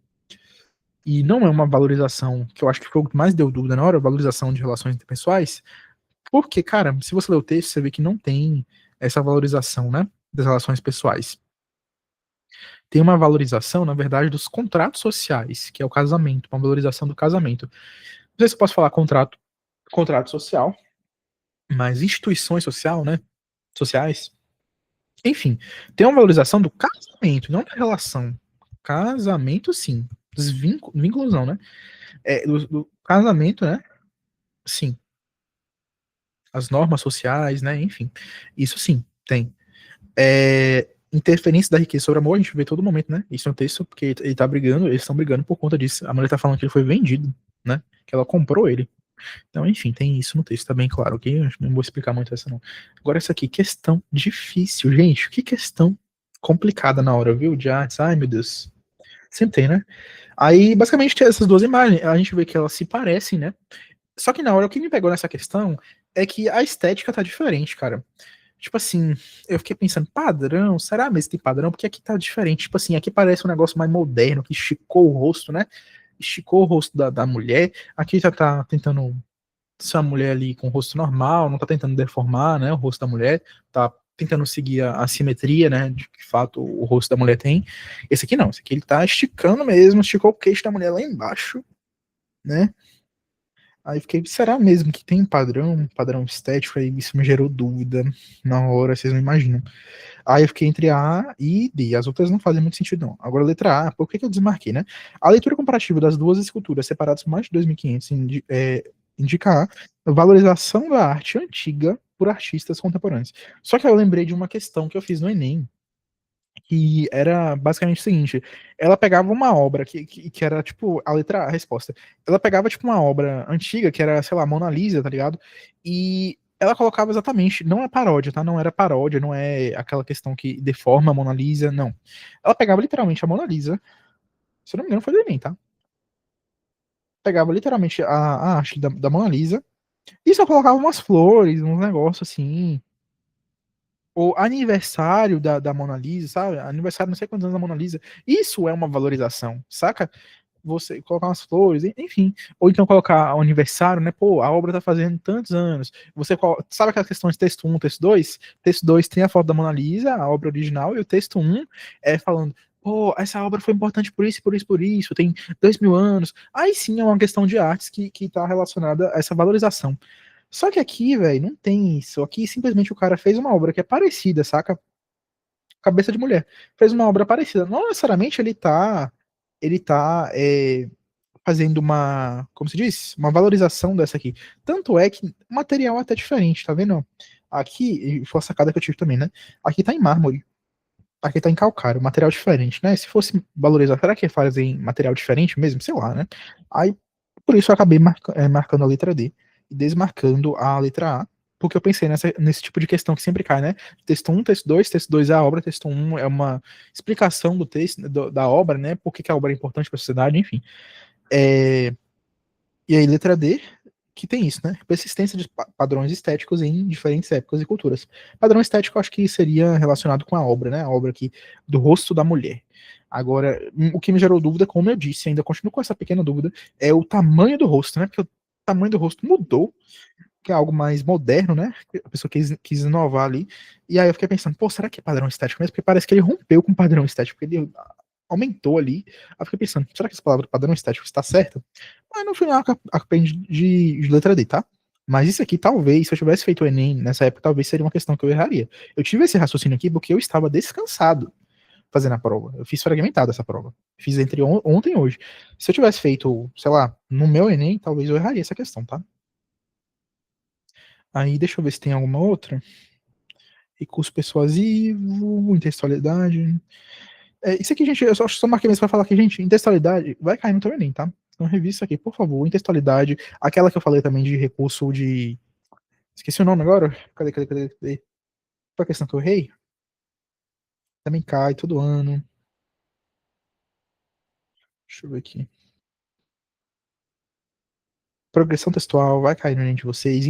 [SPEAKER 1] E não é uma valorização, que eu acho que foi o que mais deu dúvida na hora, valorização de relações interpessoais, porque, cara, se você ler o texto, você vê que não tem essa valorização, né, das relações pessoais. tem uma valorização, na verdade, dos contratos sociais, que é o casamento, uma valorização do casamento. Não sei se eu posso falar contrato social, mas instituições social, né? Sociais. Enfim, tem uma valorização do casamento, não da relação. Casamento, sim. Dos vínculos, não, né? Do casamento, né? Sim. As normas sociais, né? Enfim. Isso sim, tem. Interferência da riqueza sobre o amor, a gente vê todo momento, né? Isso é um texto, porque ele tá brigando, eles estão brigando por conta disso. A mulher tá falando que ele foi vendido, né? Que ela comprou ele. Então, enfim, tem isso no texto, tá bem claro, ok? Eu não vou explicar muito essa, não. Agora, essa aqui, questão difícil, gente. Que questão complicada na hora, viu? De artes. Ai, meu Deus. Sempre tem, né? Aí, basicamente, tem essas duas imagens. A gente vê que elas se parecem, né? Só que na hora, o que me pegou nessa questão é que a estética tá diferente, cara. Tipo assim, eu fiquei pensando, padrão? Será mesmo que tem padrão? Porque aqui tá diferente. Tipo assim, aqui parece um negócio mais moderno, que esticou o rosto, né? Esticou o rosto da mulher. Aqui já tá tentando ser uma mulher ali com o rosto normal, não tá tentando deformar, né, o rosto da mulher, tá tentando seguir a simetria, né, de que fato o rosto da mulher tem. Esse aqui não, esse aqui ele tá esticando mesmo, esticou o queixo da mulher lá embaixo, né? Aí fiquei, será mesmo que tem padrão estético? Aí isso me gerou dúvida na hora, vocês não imaginam. Aí eu fiquei entre A e D. As outras não fazem muito sentido, não. Agora, letra A, por que eu desmarquei, né? A leitura comparativa das duas esculturas separadas por mais de 2.500 indica a valorização da arte antiga por artistas contemporâneos. Só que eu lembrei de uma questão que eu fiz no Enem, que era basicamente o seguinte: ela pegava uma obra que era tipo a letra A, a resposta. Ela pegava tipo uma obra antiga, que era, sei lá, Mona Lisa, tá ligado? E ela colocava exatamente, não é paródia, tá? Não era paródia, não é aquela questão que deforma a Mona Lisa, não. Ela pegava literalmente a Mona Lisa, se eu não me engano foi do Enem, tá? Pegava literalmente a arte da Mona Lisa e só colocava umas flores, uns negócios assim, o aniversário da Mona Lisa, sabe? Aniversário não sei quantos anos da Mona Lisa. Isso é uma valorização, saca? Você colocar umas flores, enfim. Ou então colocar o aniversário, né? Pô, a obra tá fazendo tantos anos. Sabe aquela questão de texto um, texto 2? Texto 2 tem a foto da Mona Lisa, a obra original, e o texto um é falando, pô, essa obra foi importante por isso, por isso, por isso, tem 2.000 anos. Aí sim é uma questão de artes que tá relacionada a essa valorização. Só que aqui, velho, não tem isso. Aqui simplesmente o cara fez uma obra que é parecida, saca? Cabeça de mulher. Fez uma obra parecida. Não necessariamente ele tá fazendo uma, como se diz? Uma valorização dessa aqui. Tanto é que o material é até diferente, tá vendo? Aqui, e foi a sacada que eu tive também, né? Aqui tá em mármore. Aqui tá em calcário, material diferente, né? Se fosse valorizar, será que fazem material diferente mesmo? Sei lá, né? Aí, por isso eu acabei marcando a letra D e desmarcando a letra A, porque eu pensei nesse tipo de questão que sempre cai, né? Texto um, texto 2 é a obra, texto um é uma explicação do texto, da obra, né? Por que a obra é importante para a sociedade, enfim. É, e aí, letra D, que tem isso, né? Persistência de padrões estéticos em diferentes épocas e culturas. Padrão estético, eu acho que seria relacionado com a obra, né? A obra aqui do rosto da mulher. Agora, o que me gerou dúvida, como eu disse, ainda continuo com essa pequena dúvida, é o tamanho do rosto, né? Porque o tamanho do rosto mudou, que é algo mais moderno, né? A pessoa quis inovar ali. E aí eu fiquei pensando, pô, será que é padrão estético mesmo? Porque parece que ele rompeu com o padrão estético, porque ele aumentou ali. Aí eu fiquei pensando, será que essa palavra padrão estético está certa? Mas no final aprende de letra D, tá? Mas isso aqui, talvez, se eu tivesse feito o Enem nessa época, talvez seria uma questão que eu erraria. Eu tive esse raciocínio aqui porque eu estava descansado fazendo a prova. Eu fiz fragmentada essa prova. Fiz entre ontem e hoje. Se eu tivesse feito, sei lá, no meu Enem, talvez eu erraria essa questão, tá? Aí, deixa eu ver se tem alguma outra. Recurso persuasivo, intextualidade. Isso aqui, gente, eu só marquei mesmo pra falar que, gente, intextualidade vai cair no teu Enem, tá? Então revisa isso aqui, por favor. Intextualidade, aquela que eu falei também de recurso de. Esqueci o nome agora. Cadê? Foi a questão que eu errei? Também cai todo ano. Deixa eu ver aqui. Progressão textual vai cair no Enem de vocês.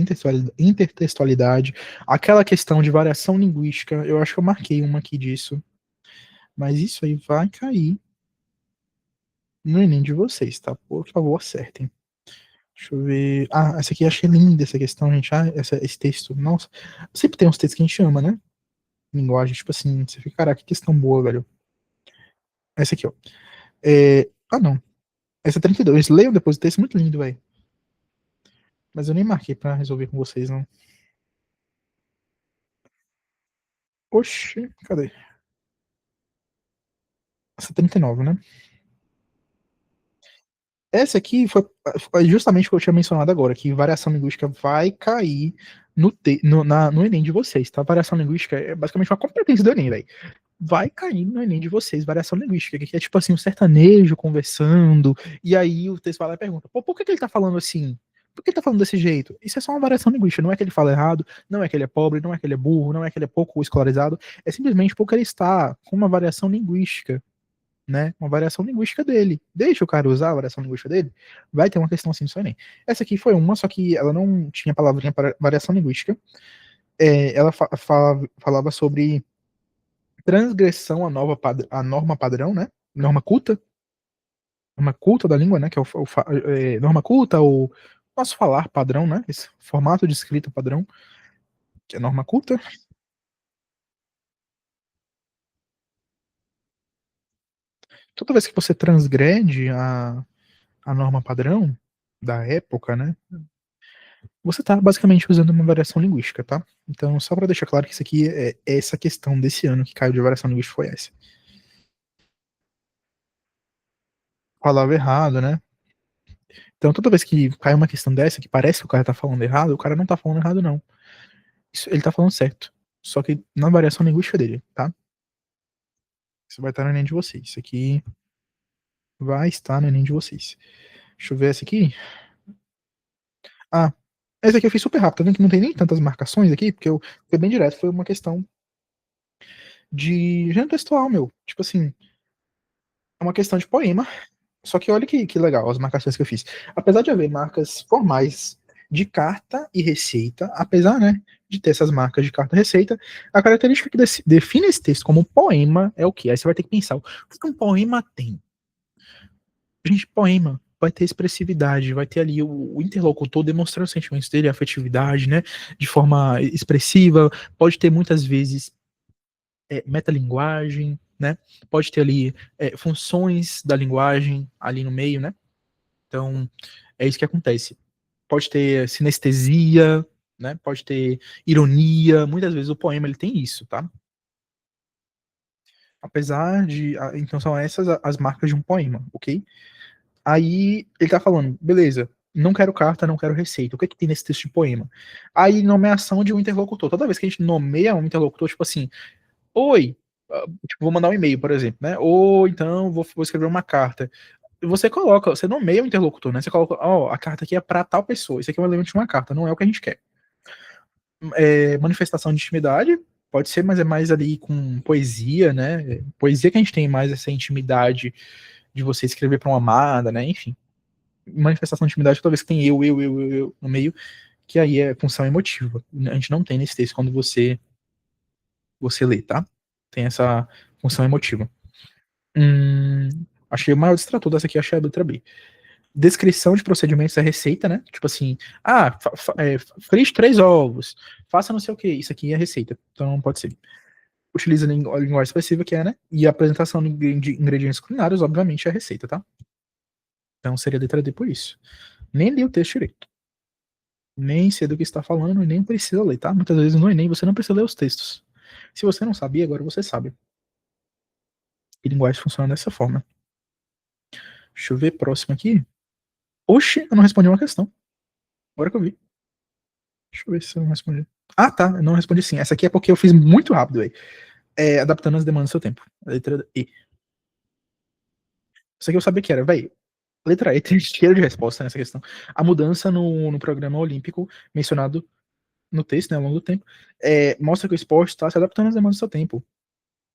[SPEAKER 1] Intertextualidade. Aquela questão de variação linguística, eu acho que eu marquei uma aqui disso. Mas isso aí vai cair no Enem de vocês, tá? Por favor, acertem. Deixa eu ver. Ah, essa aqui eu achei linda essa questão, gente. Ah, esse texto. Nossa. Sempre tem uns textos que a gente ama, né? Linguagem, tipo assim, você fica, caraca, que questão boa, velho. Essa aqui, ó. Ah, não. Essa é 32. Leiam depois o texto, muito lindo, velho. Mas eu nem marquei pra resolver com vocês, não. Oxi, cadê? Essa é 39, né? Essa aqui foi justamente o que eu tinha mencionado agora, que variação linguística vai cair no Enem de vocês, tá? Variação linguística é basicamente uma competência do Enem, velho. Vai cair no Enem de vocês, variação linguística, que é tipo assim, um sertanejo conversando, e aí o texto vai lá e pergunta, pô, por que que ele tá falando assim? Por que ele tá falando desse jeito? Isso é só uma variação linguística, não é que ele fala errado, não é que ele é pobre, não é que ele é burro, não é que ele é pouco escolarizado, é simplesmente porque ele está com uma variação linguística, né? Uma variação linguística dele. Deixa o cara usar a variação linguística dele, vai ter uma questão assim no seu Enem. Essa aqui foi uma, só que ela não tinha palavrinha para variação linguística. Ela falava sobre transgressão à norma padrão, né? Norma culta da língua, né? Que é norma culta, ou nosso falar padrão, né? Esse formato de escrita padrão, que é norma culta. Toda vez que você transgrede a norma padrão da época, né? Você está basicamente usando uma variação linguística, tá? Então, só para deixar claro que isso aqui é essa questão desse ano que caiu de variação linguística foi essa. Falava errado, né? Então, toda vez que cai uma questão dessa, que parece que o cara tá falando errado, o cara não tá falando errado, não. Ele tá falando certo. Só que na variação linguística dele, tá? Isso vai estar no Enem de vocês. Isso aqui vai estar no Enem de vocês. Deixa eu ver essa aqui. Ah, essa aqui eu fiz super rápido, tá vendo que não tem nem tantas marcações aqui, porque eu fui bem direto. Foi uma questão de gênero textual, meu. Tipo assim, é uma questão de poema. Só que olha que legal as marcações que eu fiz. Apesar de haver marcas formais de carta e receita, apesar, né, de ter essas marcas de carta e receita, a característica que define esse texto como poema é o quê? Aí você vai ter que pensar, o que um poema tem? Gente, poema vai ter expressividade, vai ter ali o interlocutor demonstrando os sentimentos dele, a afetividade, né, de forma expressiva, pode ter muitas vezes metalinguagem, né, pode ter ali funções da linguagem ali no meio, né, então é isso que acontece. Pode ter sinestesia, né, pode ter ironia, muitas vezes o poema ele tem isso, tá? Apesar de, então são essas as marcas de um poema, ok? Aí ele tá falando, beleza, não quero carta, não quero receita. O que é que tem nesse texto de poema? Aí, nomeação de um interlocutor. Toda vez que a gente nomeia um interlocutor, tipo assim, oi, tipo, vou mandar um e-mail, por exemplo, né? Ou então vou escrever uma carta. Você nomeia o interlocutor, né? Você coloca, ó, a carta aqui é pra tal pessoa. Isso aqui é um elemento de uma carta, não é o que a gente quer. Manifestação de intimidade, pode ser, mas é mais ali com poesia, né? Poesia que a gente tem mais essa intimidade de você escrever para uma amada, né? Enfim, manifestação de intimidade, talvez que tem eu no meio, que aí é função emotiva. A gente não tem nesse texto quando você lê, tá? Tem essa função emotiva. Achei o maior distrator dessa aqui, achei a letra B. Descrição de procedimentos é receita, né? Tipo assim, frite 3 ovos, faça não sei o que, isso aqui é receita, então não pode ser. Utiliza a linguagem expressiva, que é, né? E a apresentação de ingredientes culinários, obviamente, é receita, tá? Então seria a letra D por isso. Nem li o texto direito. Nem sei do que está falando e nem precisa ler, tá? Muitas vezes no Enem você não precisa ler os textos. Se você não sabia, agora você sabe. E linguagem funciona dessa forma. Deixa eu ver próximo aqui. Oxe, eu não respondi uma questão. Agora que eu vi. Deixa eu ver se eu não respondi. Ah, tá. Eu não respondi sim. Essa aqui é porque eu fiz muito rápido aí. Adaptando as demandas do seu tempo. A letra E. Isso aqui eu sabia que era, velho. Letra E tem cheiro de resposta nessa questão. A mudança no programa olímpico mencionado no texto, né, ao longo do tempo, mostra que o esporte está se adaptando às demandas do seu tempo.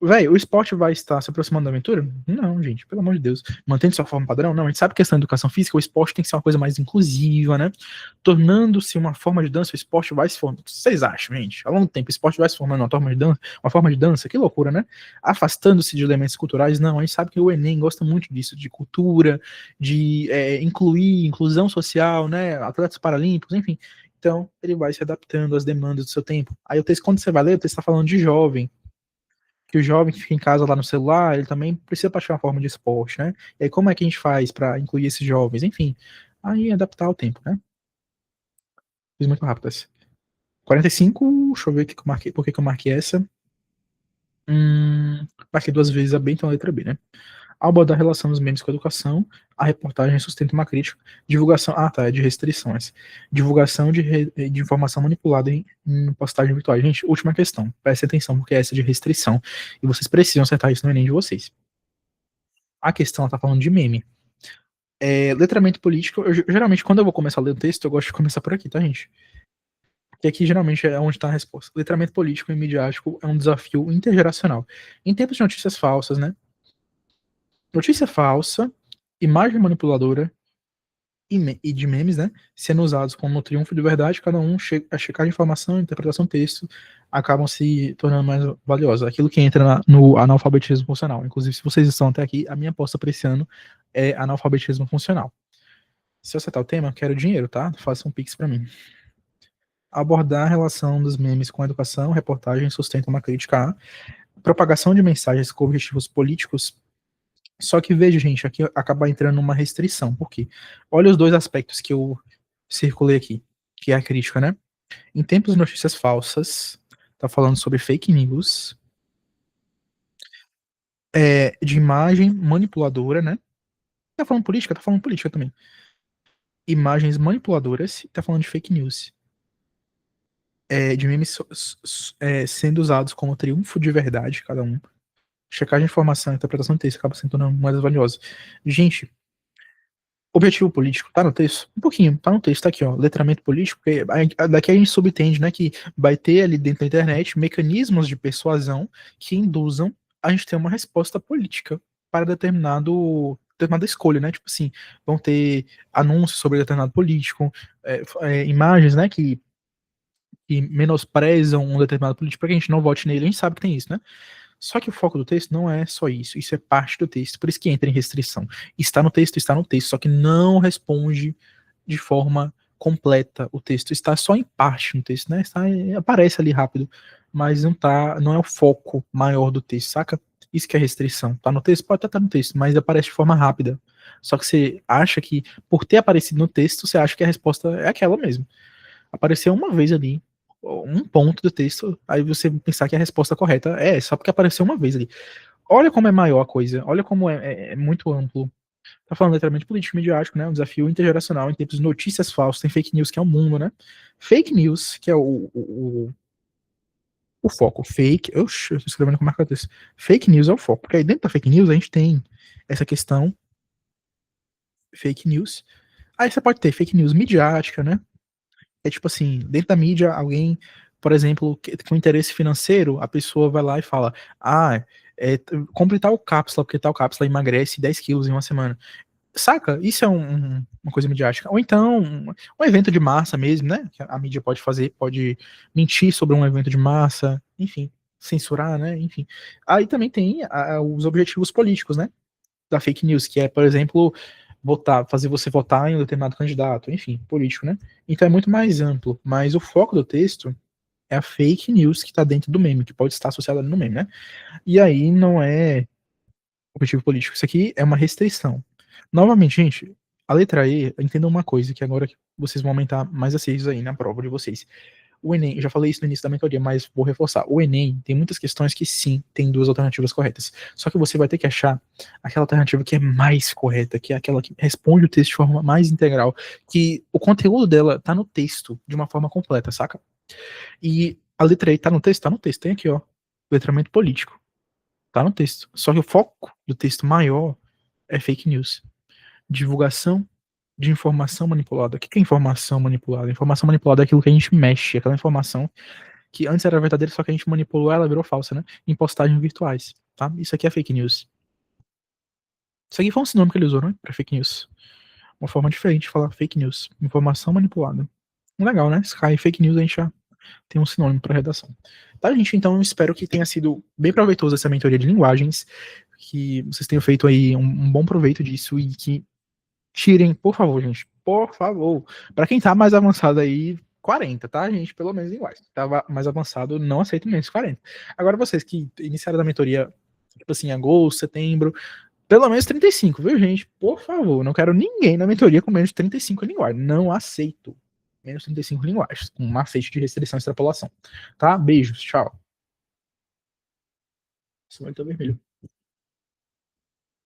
[SPEAKER 1] Véi, o esporte vai estar se aproximando da aventura? Não, gente, pelo amor de Deus. Mantendo sua forma padrão? Não, a gente sabe que questão de educação física, o esporte tem que ser uma coisa mais inclusiva, né? Tornando-se uma forma de dança, o esporte vai se formando. Vocês acham, gente? Ao longo do tempo, o esporte vai se formando uma forma de dança? Que loucura, né? Afastando-se de elementos culturais? Não, a gente sabe que o Enem gosta muito disso, de cultura, de inclusão social, né? Atletas paralímpicos, enfim. Então, ele vai se adaptando às demandas do seu tempo. Aí o texto, quando você vai ler, o texto está falando de jovem, que o jovem que fica em casa lá no celular, ele também precisa praticar uma forma de esporte, né? E aí como é que a gente faz para incluir esses jovens? Enfim, aí adaptar ao tempo, né? Fiz muito rápido essa. 45, deixa eu ver o que eu marquei, por que eu marquei essa. Marquei duas vezes a B, então a letra B, né? Ao abordar a relação dos memes com a educação, a reportagem sustenta uma crítica. Divulgação. Ah, tá, é de restrições. Divulgação de informação manipulada em postagem virtual. Gente, última questão. Preste atenção, porque essa é de restrição. E vocês precisam acertar isso no Enem de vocês. A questão, ela tá falando de meme. Letramento político, geralmente, quando eu vou começar a ler o texto, eu gosto de começar por aqui, tá, gente? Porque aqui geralmente é onde está a resposta. Letramento político e midiático é um desafio intergeracional. Em tempos de notícias falsas, né? Notícia falsa, imagem manipuladora e de memes, né? Sendo usados como triunfo de verdade, cada um a checar informação, interpretação, texto, acabam se tornando mais valiosos. Aquilo que entra no analfabetismo funcional. Inclusive, se vocês estão até aqui, a minha aposta para esse ano é analfabetismo funcional. Se eu acertar o tema, quero dinheiro, tá? Faça um pix para mim. Abordar a relação dos memes com a educação, reportagem sustenta uma crítica à propagação de mensagens com objetivos políticos. Só que veja, gente, aqui acaba entrando uma restrição. Por quê? Olha os dois aspectos que eu circulei aqui, que é a crítica, né? Em tempos de notícias falsas, tá falando sobre fake news, de imagem manipuladora, né? Tá falando política também. Imagens manipuladoras, tá falando de fake news. De memes sendo usados como triunfo de verdade, cada um. Checagem de informação, interpretação de texto acaba sendo uma moeda valiosa. Gente, objetivo político, tá no texto? Um pouquinho, tá no texto, tá aqui, ó. Letramento político, porque daqui a gente subentende, né, que vai ter ali dentro da internet mecanismos de persuasão que induzam a gente ter uma resposta política para determinada escolha, né? Tipo assim, vão ter anúncios sobre determinado político, imagens, né, que menosprezam um determinado político para que a gente não vote nele. A gente sabe que tem isso, né? Só que o foco do texto não é só isso é parte do texto, por isso que entra em restrição. Está no texto, só que não responde de forma completa o texto, está só em parte no texto, né? Aparece ali rápido, mas não é o foco maior do texto, saca? Isso que é restrição. Tá no texto? Pode estar no texto, mas aparece de forma rápida. Só que você acha que, por ter aparecido no texto, você acha que a resposta é aquela mesmo. Apareceu uma vez ali, um ponto do texto, aí você pensar que a resposta correta é só porque apareceu uma vez ali. Olha como é maior a coisa, olha como é muito amplo. Tá falando literalmente político midiático, né? Um desafio intergeracional em tempos de notícias falsas, tem fake news, que é o mundo, né? Fake news, que é o foco. Oxe, eu tô escrevendo com marca texto. Fake news é o foco, porque aí dentro da fake news a gente tem essa questão, fake news. Aí você pode ter fake news midiática, né? É tipo assim, dentro da mídia, alguém, por exemplo, com interesse financeiro, a pessoa vai lá e fala: Ah, compre tal cápsula, porque tal cápsula emagrece 10 quilos em uma semana. Saca? Isso é uma coisa midiática. Ou então, um evento de massa mesmo, né? Que a mídia pode fazer, pode mentir sobre um evento de massa, enfim, censurar, né? Enfim. Aí também tem os objetivos políticos, né? Da fake news, que é, por exemplo, fazer você votar em um determinado candidato, enfim, político, né? Então é muito mais amplo, mas o foco do texto é a fake news que está dentro do meme, que pode estar associada no meme, né? E aí não é objetivo político, isso aqui é uma restrição. Novamente, gente, a letra E, entendam uma coisa, que agora vocês vão aumentar mais acessos aí na prova de vocês. O Enem, eu já falei isso no início da mentoria, mas vou reforçar. O Enem tem muitas questões que sim, tem duas alternativas corretas. Só que você vai ter que achar aquela alternativa que é mais correta, que é aquela que responde o texto de forma mais integral, que o conteúdo dela tá no texto de uma forma completa, saca? E a letra E tá no texto? Tá no texto. Tem aqui, ó. Letramento político. Tá no texto. Só que o foco do texto maior é fake news. Divulgação de informação manipulada. O que é informação manipulada? Informação manipulada é aquilo que a gente mexe, aquela informação que antes era verdadeira, só que a gente manipulou ela, virou falsa, né? Em postagens virtuais, tá? Isso aqui é fake news. Isso aqui foi um sinônimo que ele usou, né? Pra fake news. Uma forma diferente de falar fake news. Informação manipulada. Legal, né? Sky fake news a gente já tem um sinônimo para redação. Tá, gente? Então, eu espero que tenha sido bem proveitoso essa mentoria de linguagens, que vocês tenham feito aí um bom proveito disso e que tirem, por favor, gente, por favor. Para quem tá mais avançado aí, 40, tá, gente? Pelo menos linguagem. Tava mais avançado, não aceito menos 40. Agora vocês que iniciaram da mentoria, tipo assim, agosto, setembro, pelo menos 35, viu, gente? Por favor, não quero ninguém na mentoria com menos de 35 em linguagem. Não aceito. Menos 35 linguagens, com macete de restrição e extrapolação. Tá? Beijos, tchau. Esse olho tá vermelho.